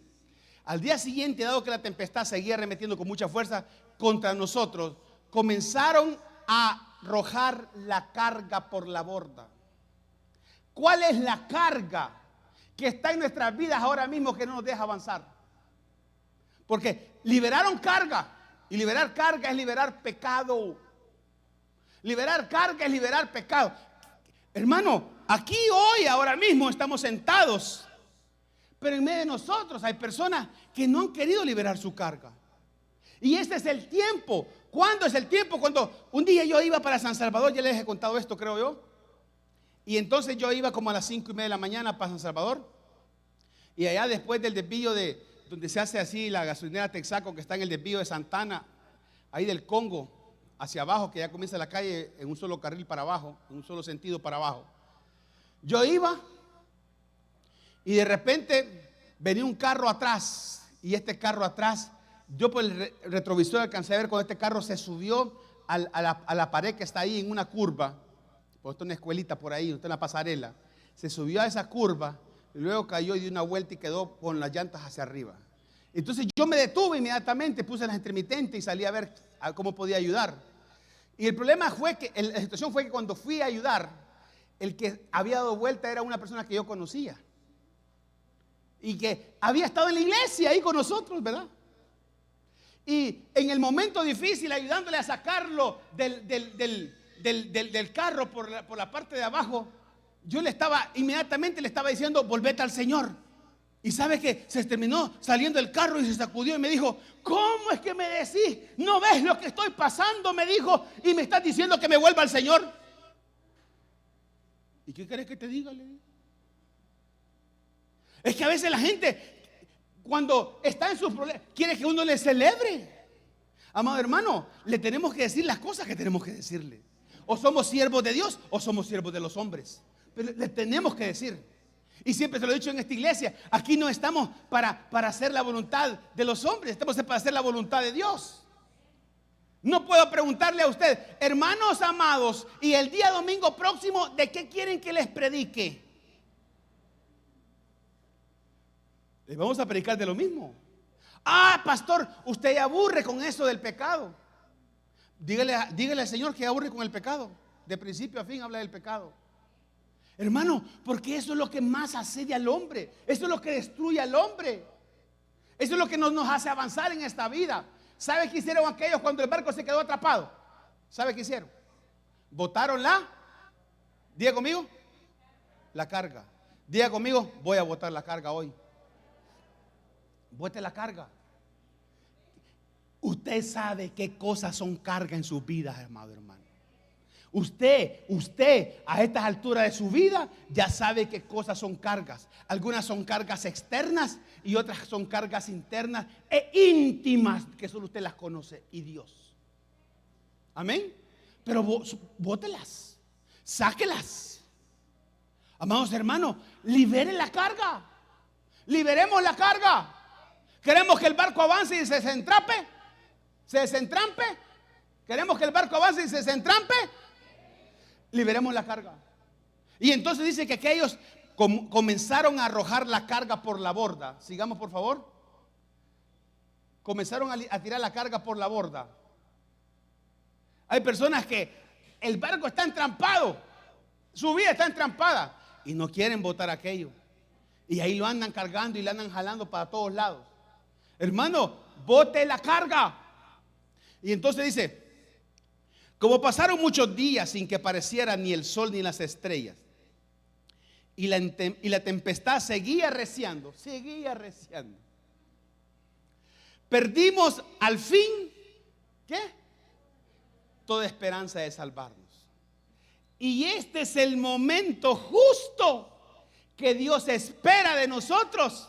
Al día siguiente, dado que la tempestad seguía arremetiendo con mucha fuerza contra nosotros, comenzaron a arrojar la carga por la borda. ¿Cuál es la carga que está en nuestras vidas ahora mismo que no nos deja avanzar? Porque liberaron carga, y liberar carga es liberar pecado. Liberar carga es liberar pecado. Hermano, aquí hoy, ahora mismo estamos sentados, pero en medio de nosotros hay personas que no han querido liberar su carga. Y este es el tiempo. ¿Cuándo es el tiempo? Cuando un día yo iba para San Salvador, ya les he contado esto, creo yo. Y entonces yo iba como a las 5:30 de la mañana para San Salvador. Y allá después del desvío de donde se hace así la gasolinera Texaco, que está en el desvío de Santana, ahí del Congo hacia abajo, que ya comienza la calle en un solo carril para abajo, en un solo sentido para abajo. Yo iba y de repente venía un carro atrás, y este carro atrás, yo por el retrovisor alcancé a ver cuando este carro se subió a la pared que está ahí en una curva, porque está una escuelita por ahí, está en la pasarela, se subió a esa curva y luego cayó y dio una vuelta y quedó con las llantas hacia arriba. Entonces yo me detuve inmediatamente, puse las intermitentes y salí a ver cómo podía ayudar. Y el problema fue que, la situación fue que cuando fui a ayudar, el que había dado vuelta era una persona que yo conocía y que había estado en la iglesia ahí con nosotros, ¿verdad? Y en el momento difícil, ayudándole a sacarlo del carro por la parte de abajo, yo inmediatamente le estaba diciendo, volvete al Señor. Y sabe que se terminó saliendo del carro y se sacudió y me dijo, ¿cómo es que me decís? ¿No ves lo que estoy pasando? Me dijo, y me estás diciendo que me vuelva al Señor. ¿Y qué querés que te diga? Le digo. Es que a veces la gente, cuando está en sus problemas, quiere que uno le celebre. Amado hermano, le tenemos que decir las cosas que tenemos que decirle. O somos siervos de Dios o somos siervos de los hombres. Pero le tenemos que decir. Y siempre se lo he dicho en esta iglesia, aquí no estamos para hacer la voluntad de los hombres, estamos para hacer la voluntad de Dios. No puedo preguntarle a usted, hermanos amados, y el día domingo próximo, ¿de qué quieren que les predique? Les vamos a predicar de lo mismo. Ah, pastor, usted aburre con eso del pecado. Dígale al Señor que aburre con el pecado. De principio a fin habla del pecado. Hermano, porque eso es lo que más asedia al hombre. Eso es lo que destruye al hombre. Eso es lo que nos hace avanzar en esta vida. ¿Sabe qué hicieron aquellos cuando el barco se quedó atrapado? ¿Sabe qué hicieron? Botaron diga conmigo, la carga. Diga conmigo, voy a botar la carga hoy. Bote la carga. Usted sabe qué cosas son carga en sus vidas, hermano. Usted a estas alturas de su vida ya sabe qué cosas son cargas. Algunas son cargas externas y otras son cargas internas e íntimas que solo usted las conoce y Dios. Amén. Pero bótelas, sáquelas. Amados hermanos, liberen la carga. Liberemos la carga. Queremos que el barco avance y se desentrampe. Queremos que el barco avance y se desentrampe. Liberemos la carga. Y entonces dice que aquellos comenzaron a arrojar la carga por la borda. Sigamos por favor. Comenzaron a tirar la carga por la borda. Hay personas que el barco está entrampado, su vida está entrampada y no quieren botar aquello. Y ahí lo andan cargando y lo andan jalando para todos lados. Hermano, bote la carga. Y entonces dice, como pasaron muchos días sin que apareciera ni el sol ni las estrellas, y la tempestad seguía arreciando, perdimos al fin, ¿qué? Toda esperanza de salvarnos. Y este es el momento justo que Dios espera de nosotros,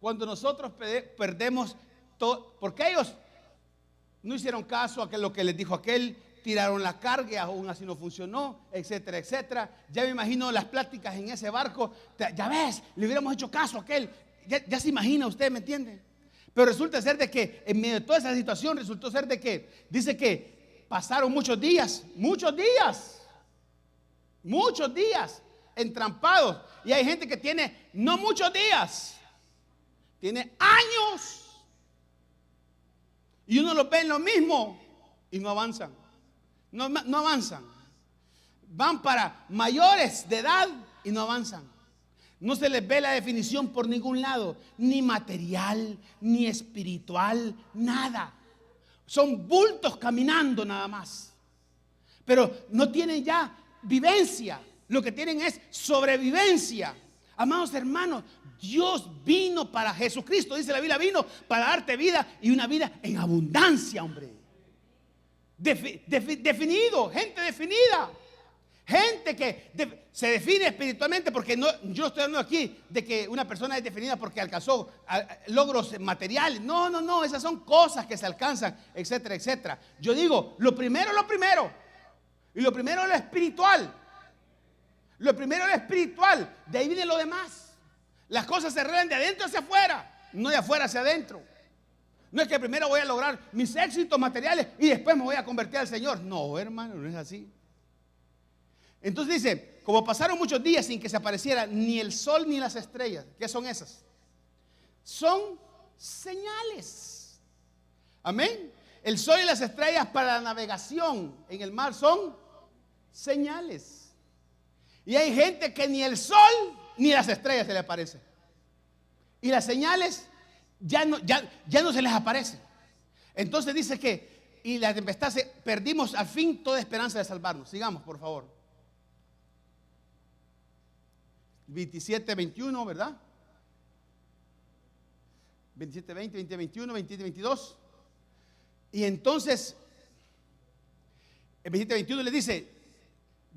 cuando nosotros perdemos todo, porque ellos no hicieron caso a lo que les dijo aquel, tiraron la carga y aún así no funcionó, etcétera, etcétera. Ya me imagino las pláticas en ese barco. Ya ves, le hubiéramos hecho caso a aquel. Ya se imagina usted, ¿me entiende? Pero resulta ser de que en medio de toda esa situación, resultó ser de que dice que pasaron muchos días entrampados. Y hay gente que tiene no muchos días, tiene años. Y uno los ve en lo mismo y no avanzan. No avanzan. Van para mayores de edad y no avanzan. No se les ve la definición por ningún lado, ni material, ni espiritual, nada. Son bultos caminando nada más. Pero no tienen ya vivencia. Lo que tienen es sobrevivencia. Amados hermanos, Dios vino para Jesucristo, dice la Biblia, vino para darte vida y una vida en abundancia, hombre. Definido, gente definida. Gente que se define espiritualmente, porque no, yo estoy hablando aquí de que una persona es definida porque alcanzó logros materiales. No, no, no, esas son cosas que se alcanzan, etcétera, etcétera. Yo digo, lo primero es lo primero. Y lo primero es lo espiritual. Lo primero es lo espiritual. De ahí viene lo demás. Las cosas se arreglan de adentro hacia afuera, no de afuera hacia adentro. No es que primero voy a lograr mis éxitos materiales y después me voy a convertir al Señor. No, hermano, no es así. Entonces dice, como pasaron muchos días sin que se apareciera ni el sol ni las estrellas. ¿Qué son esas? Son señales. Amén. El sol y las estrellas para la navegación en el mar son señales. Y hay gente que ni el sol ni las estrellas se le aparecen. Y las señales ya no se les aparecen. Entonces dice que, y la tempestad perdimos al fin toda esperanza de salvarnos. Sigamos, por favor. 27, 21, ¿verdad? 27, 20, 20, 21, 27, 22. Y entonces, el 27, 21 le dice,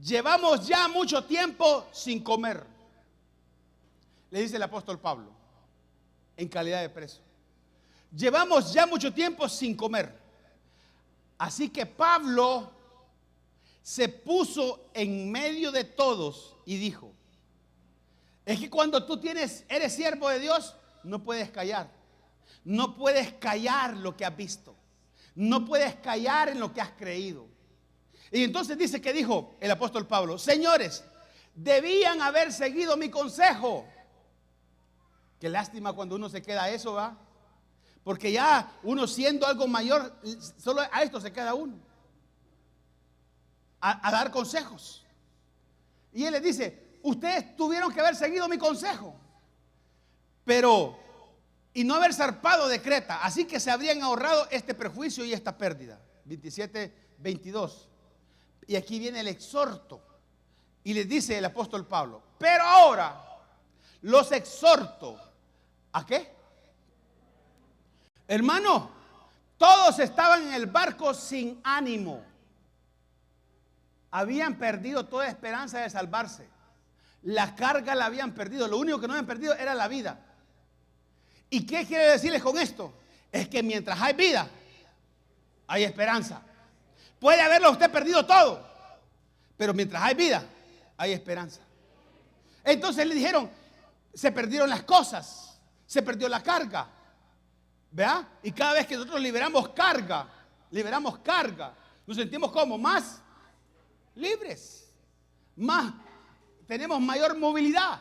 llevamos ya mucho tiempo sin comer. Le dice el apóstol Pablo, en calidad de preso. Llevamos ya mucho tiempo sin comer. Así que Pablo se puso en medio de todos y dijo, es que cuando tú eres siervo de Dios, no puedes callar. No puedes callar lo que has visto. No puedes callar en lo que has creído. Y entonces dice que dijo el apóstol Pablo, señores, debían haber seguido mi consejo. Qué lástima cuando uno se queda a eso, ¿va? Porque ya uno siendo algo mayor, solo a esto se queda uno. A dar consejos. Y él les dice, ustedes tuvieron que haber seguido mi consejo, y no haber zarpado de Creta, así que se habrían ahorrado este perjuicio y esta pérdida. 27, 22. Y aquí viene el exhorto. Y les dice el apóstol Pablo, pero ahora los exhorto. ¿A qué? Hermano, todos estaban en el barco sin ánimo. Habían perdido toda esperanza de salvarse. La carga la habían perdido. Lo único que no habían perdido era la vida. ¿Y qué quiere decirles con esto? Es que mientras hay vida, hay esperanza. Puede haberlo usted perdido todo, pero mientras hay vida, hay esperanza. Entonces le dijeron, se perdieron las cosas, se perdió la carga. ¿Vea? Y cada vez que nosotros liberamos carga, nos sentimos como más libres, tenemos mayor movilidad.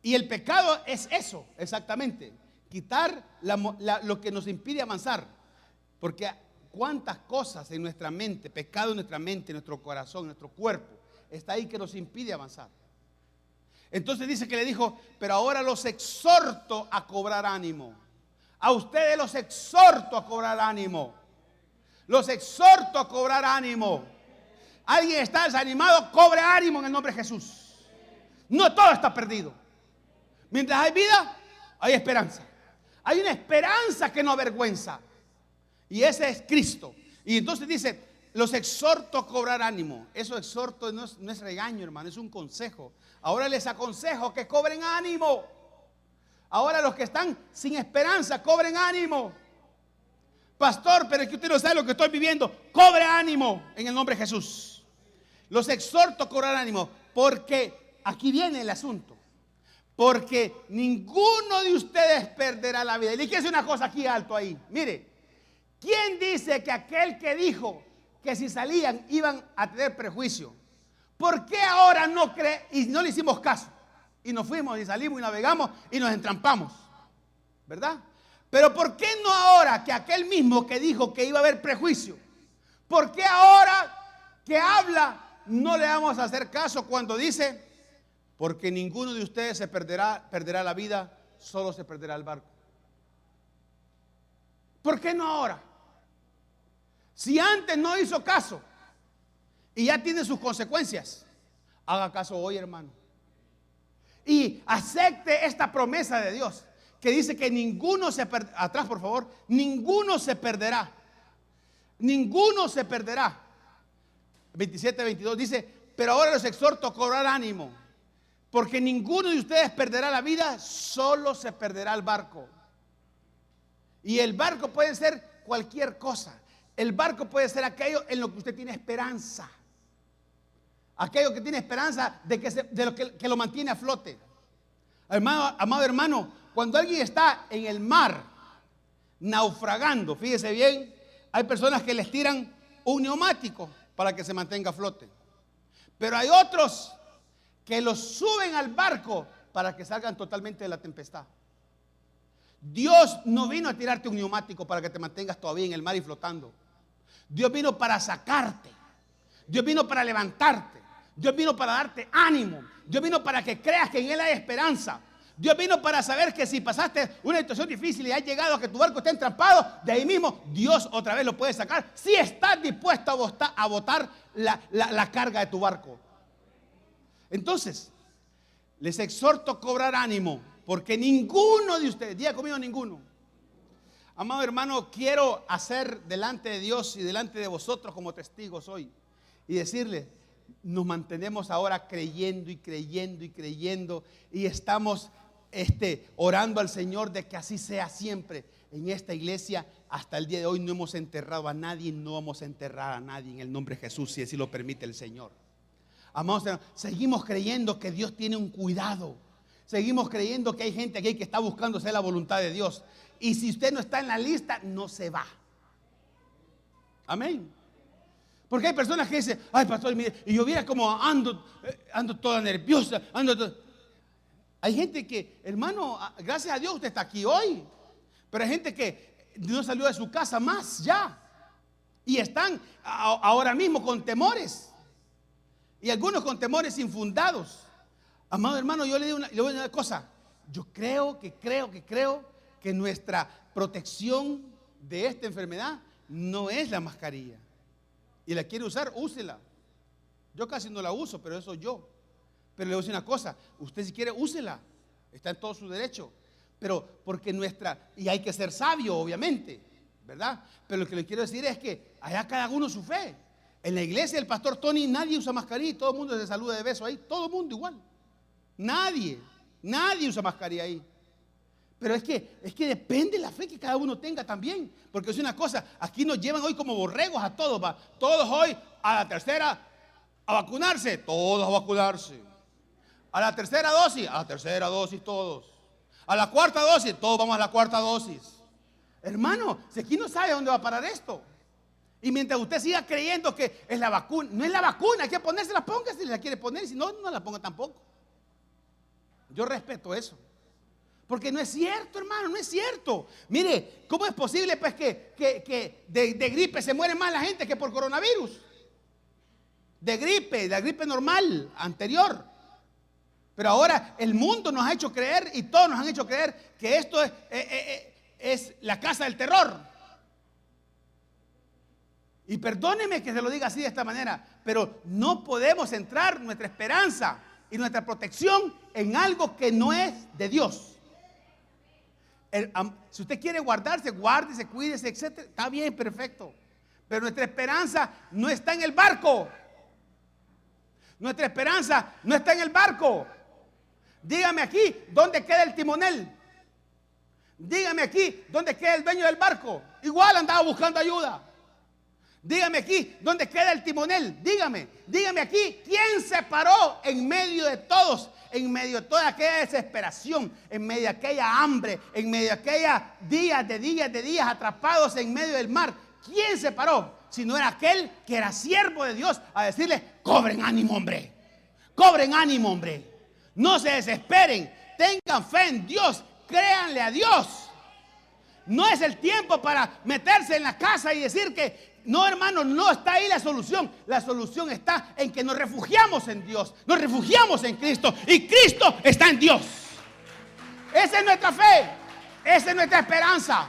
Y el pecado es eso, exactamente, quitar lo que nos impide avanzar. Porque cuántas cosas en nuestra mente, pecado en nuestra mente, en nuestro corazón, en nuestro cuerpo, está ahí que nos impide avanzar. Entonces dice que le dijo, pero ahora los exhorto a cobrar ánimo. A ustedes los exhorto a cobrar ánimo. Los exhorto a cobrar ánimo. Alguien está desanimado, cobre ánimo en el nombre de Jesús. No todo está perdido. Mientras hay vida, hay esperanza. Hay una esperanza que no avergüenza. Y ese es Cristo. Y entonces dice, los exhorto a cobrar ánimo. Eso exhorto no es regaño, hermano, es un consejo. Ahora les aconsejo que cobren ánimo. Ahora los que están sin esperanza, cobren ánimo. Pastor, pero es que usted no sabe lo que estoy viviendo. Cobre ánimo en el nombre de Jesús. Los exhorto a cobrar ánimo, porque aquí viene el asunto. Porque ninguno de ustedes perderá la vida. Y le quiero decir una cosa aquí alto ahí. Mire, ¿quién dice que aquel que dijo que si salían iban a tener prejuicio? ¿Por qué ahora no cree y no le hicimos caso? Y nos fuimos y salimos y navegamos y nos entrampamos, ¿verdad? Pero ¿por qué no ahora que aquel mismo que dijo que iba a haber prejuicio? ¿Por qué ahora que habla no le vamos a hacer caso cuando dice, porque ninguno de ustedes se perderá la vida, solo se perderá el barco? ¿Por qué no ahora? Si antes no hizo caso y ya tiene sus consecuencias, haga caso hoy, hermano. Y acepte esta promesa de Dios que dice que ninguno se perderá. Atrás, por favor. Ninguno se perderá. Ninguno se perderá. 27, 22 dice, pero ahora los exhorto a cobrar ánimo, porque ninguno de ustedes perderá la vida, solo se perderá el barco. Y el barco puede ser cualquier cosa. El barco puede ser aquello en lo que usted tiene esperanza. Aquello que tiene esperanza de lo que lo mantiene a flote. Amado hermano, cuando alguien está en el mar naufragando, fíjese bien, hay personas que les tiran un neumático para que se mantenga a flote. Pero hay otros que los suben al barco para que salgan totalmente de la tempestad. Dios no vino a tirarte un neumático para que te mantengas todavía en el mar y flotando. Dios vino para sacarte. Dios vino para levantarte. Dios vino para darte ánimo. Dios vino para que creas que en Él hay esperanza. Dios vino para saber que si pasaste una situación difícil y has llegado a que tu barco esté entrampado, de ahí mismo Dios otra vez lo puede sacar si estás dispuesto a botar la carga de tu barco. Entonces, les exhorto a cobrar ánimo, porque ninguno de ustedes, diga conmigo ninguno. Amado hermano, quiero hacer delante de Dios y delante de vosotros como testigos hoy y decirles, nos mantenemos ahora creyendo y creyendo y creyendo y estamos orando al Señor de que así sea siempre. En esta iglesia hasta el día de hoy no hemos enterrado a nadie, no vamos a enterrar a nadie en el nombre de Jesús, si así lo permite el Señor. Amados hermanos, seguimos creyendo que Dios tiene un cuidado. Seguimos creyendo que hay gente aquí que está buscando hacer la voluntad de Dios. Y si usted no está en la lista, no se va. Amén. Porque hay personas que dicen, ay pastor, mire, y yo viera como ando toda nerviosa, Hay gente que, hermano, gracias a Dios usted está aquí hoy. Pero hay gente que no salió de su casa más ya. Y están ahora mismo con temores. Y algunos con temores infundados. Amado hermano, yo le voy a decir una cosa. Yo creo que nuestra protección de esta enfermedad no es la mascarilla. Y la quiere usar, úsela. Yo casi no la uso, pero eso yo. Pero le voy a decir una cosa, usted si quiere, úsela. Está en todo su derecho. Pero porque y hay que ser sabio, obviamente, ¿verdad? Pero lo que le quiero decir es que allá cada uno su fe. En la iglesia del pastor Tony nadie usa mascarilla y todo el mundo se saluda de beso ahí. Todo el mundo igual. Nadie usa mascarilla ahí. Pero es que depende de la fe que cada uno tenga también. Porque es una cosa, aquí nos llevan hoy como borregos a todos. ¿Va? Todos hoy a la tercera a vacunarse. Todos a vacunarse. A la tercera dosis todos. A la cuarta dosis, todos vamos a la cuarta dosis. Hermano, si aquí no sabe dónde va a parar esto. Y mientras usted siga creyendo que es la vacuna, no es la vacuna, hay que ponérsela, ponga si la quiere poner, y si no, no la ponga tampoco. Yo respeto eso. Porque no es cierto, hermano, no es cierto. Mire, ¿cómo es posible pues que de gripe se muere más la gente que por coronavirus? De la gripe normal, anterior. Pero ahora el mundo nos ha hecho creer y todos nos han hecho creer que esto es la casa del terror. Y perdóneme que se lo diga así de esta manera, pero no podemos centrar nuestra esperanza y nuestra protección en algo que no es de Dios. Si usted quiere guárdese, cuídese, etc. Está bien, perfecto. Pero nuestra esperanza no está en el barco. Nuestra esperanza no está en el barco. Dígame aquí, ¿dónde queda el timonel? Dígame aquí, ¿dónde queda el dueño del barco? Igual andaba buscando ayuda. Dígame aquí, ¿dónde queda el timonel? Dígame aquí, ¿quién se paró en medio de todos? En medio de toda aquella desesperación, en medio de aquella hambre, en medio de aquellos días atrapados en medio del mar. ¿Quién se paró? Si no era aquel que era siervo de Dios a decirle, cobren ánimo, hombre. Cobren ánimo, hombre. No se desesperen. Tengan fe en Dios. Créanle a Dios. No es el tiempo para meterse en la casa y decir que no, hermano, no está ahí la solución. La solución está en que nos refugiamos en Dios. Nos refugiamos en Cristo. Y Cristo está en Dios. Esa es nuestra fe. Esa es nuestra esperanza.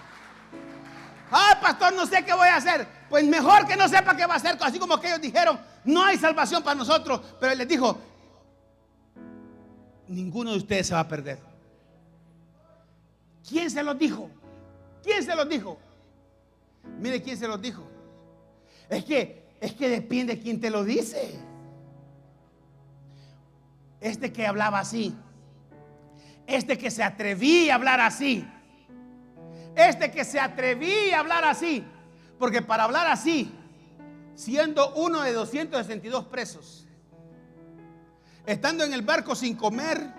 Pastor, no sé qué voy a hacer. Pues mejor que no sepa qué va a hacer. Así como que ellos dijeron, no hay salvación para nosotros. Pero él les dijo, ninguno de ustedes se va a perder. ¿Quién se los dijo? ¿Quién se los dijo? Mire quién se los dijo. Es que depende de quién te lo dice. Este que hablaba así, este que se atrevía a hablar así, este que se atrevía a hablar así, porque para hablar así, siendo uno de 262 presos, estando en el barco sin comer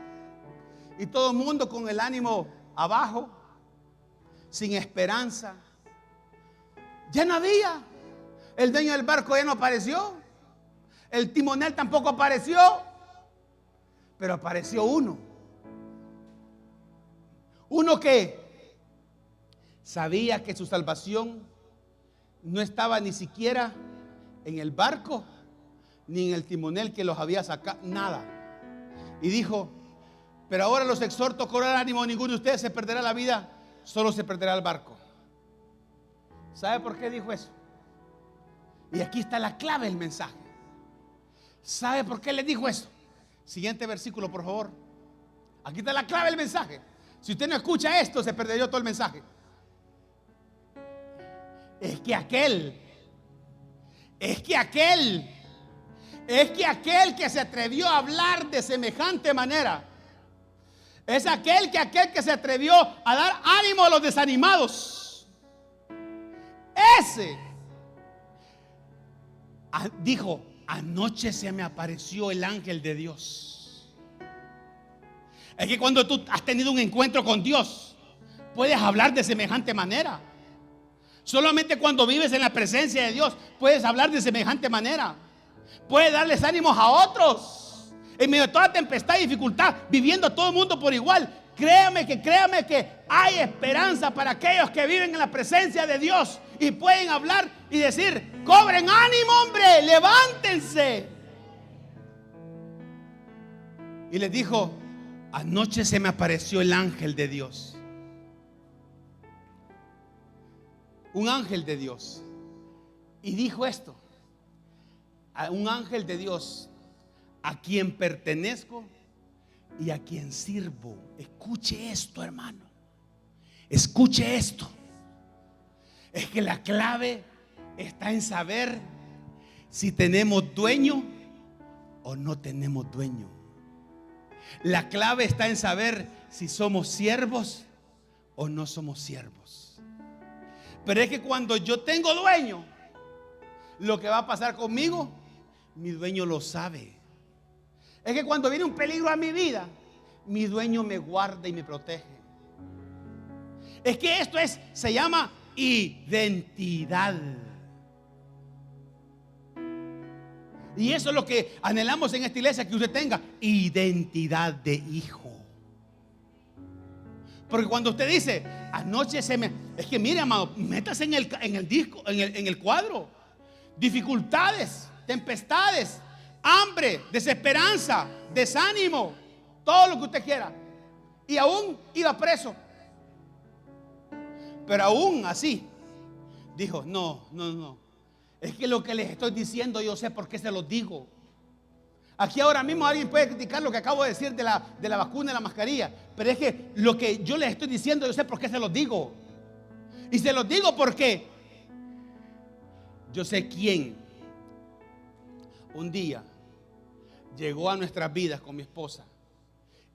y todo el mundo con el ánimo abajo, sin esperanza, ya no había. El dueño del barco ya no apareció, el timonel tampoco apareció, pero apareció uno que sabía que su salvación no estaba ni siquiera en el barco ni en el timonel que los había sacado, nada. Y dijo: pero ahora los exhorto a cobrar ánimo, ninguno de ustedes se perderá la vida, solo se perderá el barco. ¿Sabe por qué dijo eso? Y aquí está la clave del mensaje. ¿Sabe por qué le dijo eso? Siguiente versículo, por favor. Aquí está la clave del mensaje. Si usted no escucha esto, se perdería todo el mensaje. Es que aquel que se atrevió a hablar de semejante manera, es aquel que se atrevió a dar ánimo a los desanimados. Ese dijo: anoche se me apareció el ángel de Dios. Es que cuando tú has tenido un encuentro con Dios, puedes hablar de semejante manera. Solamente cuando vives en la presencia de Dios puedes hablar de semejante manera. Puedes darles ánimos a otros en medio de toda tempestad y dificultad, viviendo todo el mundo por igual. Créame que hay esperanza para aquellos que viven en la presencia de Dios y pueden hablar y decir: cobren ánimo, hombre, levántense. Y les dijo: anoche se me apareció el ángel de Dios. Un ángel de Dios. Y dijo esto: a un ángel de Dios a quien pertenezco y a quien sirvo. Escuche esto, hermano. Escuche esto. Es que la clave está en saber si tenemos dueño o no tenemos dueño. La clave está en saber si somos siervos o no somos siervos. Pero es que cuando yo tengo dueño, lo que va a pasar conmigo, mi dueño lo sabe. Es que cuando viene un peligro a mi vida, mi dueño me guarda y me protege. Es que esto se llama identidad. Y eso es lo que anhelamos en esta iglesia, que usted tenga identidad de hijo. Porque cuando usted dice: anoche se me... Es que mire, amado, métase en el disco, en el cuadro. Dificultades, tempestades, hambre, desesperanza, desánimo, todo lo que usted quiera. Y aún iba preso. Pero aún así dijo: no. Es que lo que les estoy diciendo yo sé por qué se los digo. Aquí ahora mismo alguien puede criticar lo que acabo de decir de la vacuna y la mascarilla, pero es que lo que yo les estoy diciendo yo sé por qué se los digo. Y se los digo porque yo sé quién un día llegó a nuestras vidas con mi esposa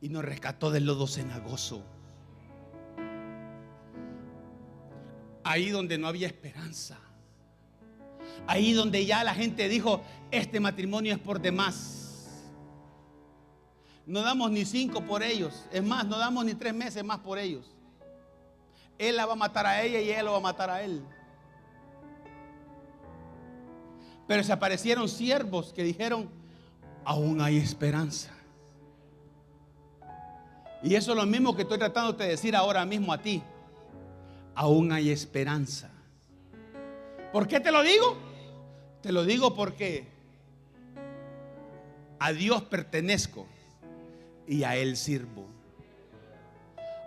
y nos rescató del lodo cenagoso. Ahí donde no había esperanza. Ahí donde ya la gente dijo: este matrimonio es por demás. No damos ni 5 por ellos. Es más, no damos ni 3 meses más por ellos. Él la va a matar a ella y ella lo va a matar a él. Pero se aparecieron siervos que dijeron: aún hay esperanza. Y eso es lo mismo que estoy tratando de decir ahora mismo a ti. Aún hay esperanza. ¿Por qué te lo digo? Te lo digo porque a Dios pertenezco y a Él sirvo.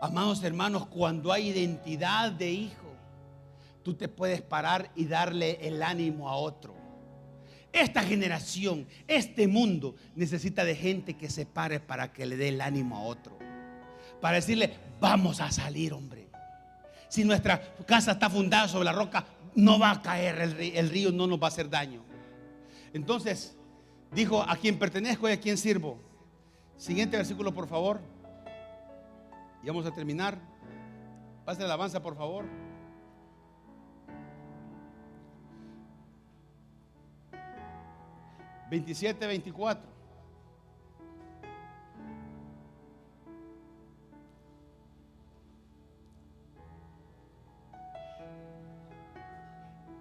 Amados hermanos, cuando hay identidad de hijo, tú te puedes parar y darle el ánimo a otro. Esta generación, este mundo necesita de gente que se pare para que le dé el ánimo a otro. Para decirle: vamos a salir, hombre. Si nuestra casa está fundada sobre la roca, no va a caer el río, no nos va a hacer daño. Entonces dijo: a quien pertenezco y a quien sirvo. Siguiente versículo, por favor. Y vamos a terminar. Pase la alabanza, por favor. (27, 24).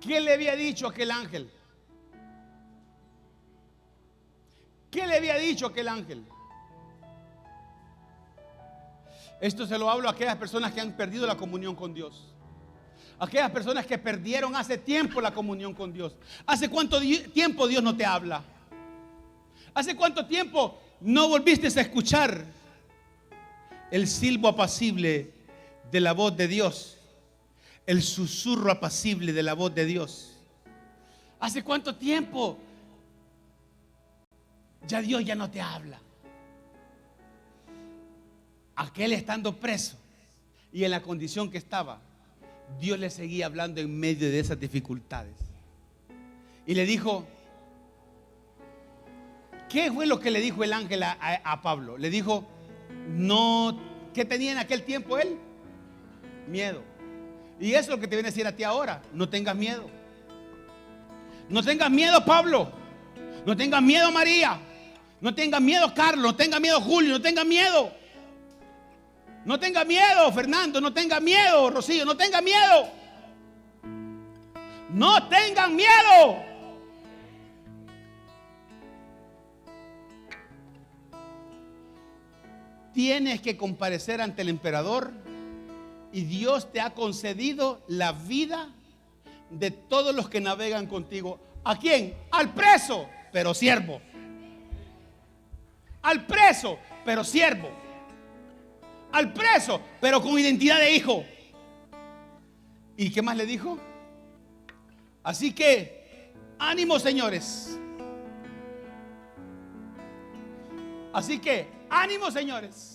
¿Qué le había dicho aquel ángel? ¿Qué le había dicho aquel ángel? Esto se lo hablo a aquellas personas que han perdido la comunión con Dios. Aquellas personas que perdieron hace tiempo la comunión con Dios. ¿Hace cuánto tiempo Dios no te habla? ¿Hace cuánto tiempo no volviste a escuchar el silbo apacible de la voz de Dios? El susurro apacible de la voz de Dios. ¿Hace cuánto tiempo ya Dios ya no te habla? Aquel estando preso y en la condición que estaba, Dios le seguía hablando en medio de esas dificultades. Y le dijo, ¿qué fue lo que le dijo el ángel a Pablo? Le dijo, no, ¿qué tenía en aquel tiempo él? Miedo. Y eso es lo que te viene a decir a ti ahora. No tengas miedo. No tengas miedo, Pablo. No tengas miedo, María. No tengas miedo, Carlos. No tengas miedo, Julio. No tengas miedo. No tengas miedo, Fernando. No tengas miedo, Rocío. No tengas miedo. No tengan miedo. Tienes que comparecer ante el emperador. Y Dios te ha concedido la vida de todos los que navegan contigo. ¿A quién? Al preso, pero siervo. Al preso, pero siervo. Al preso, pero con identidad de hijo. ¿Y qué más le dijo? Así que, ánimo, señores. Así que, ánimo, señores.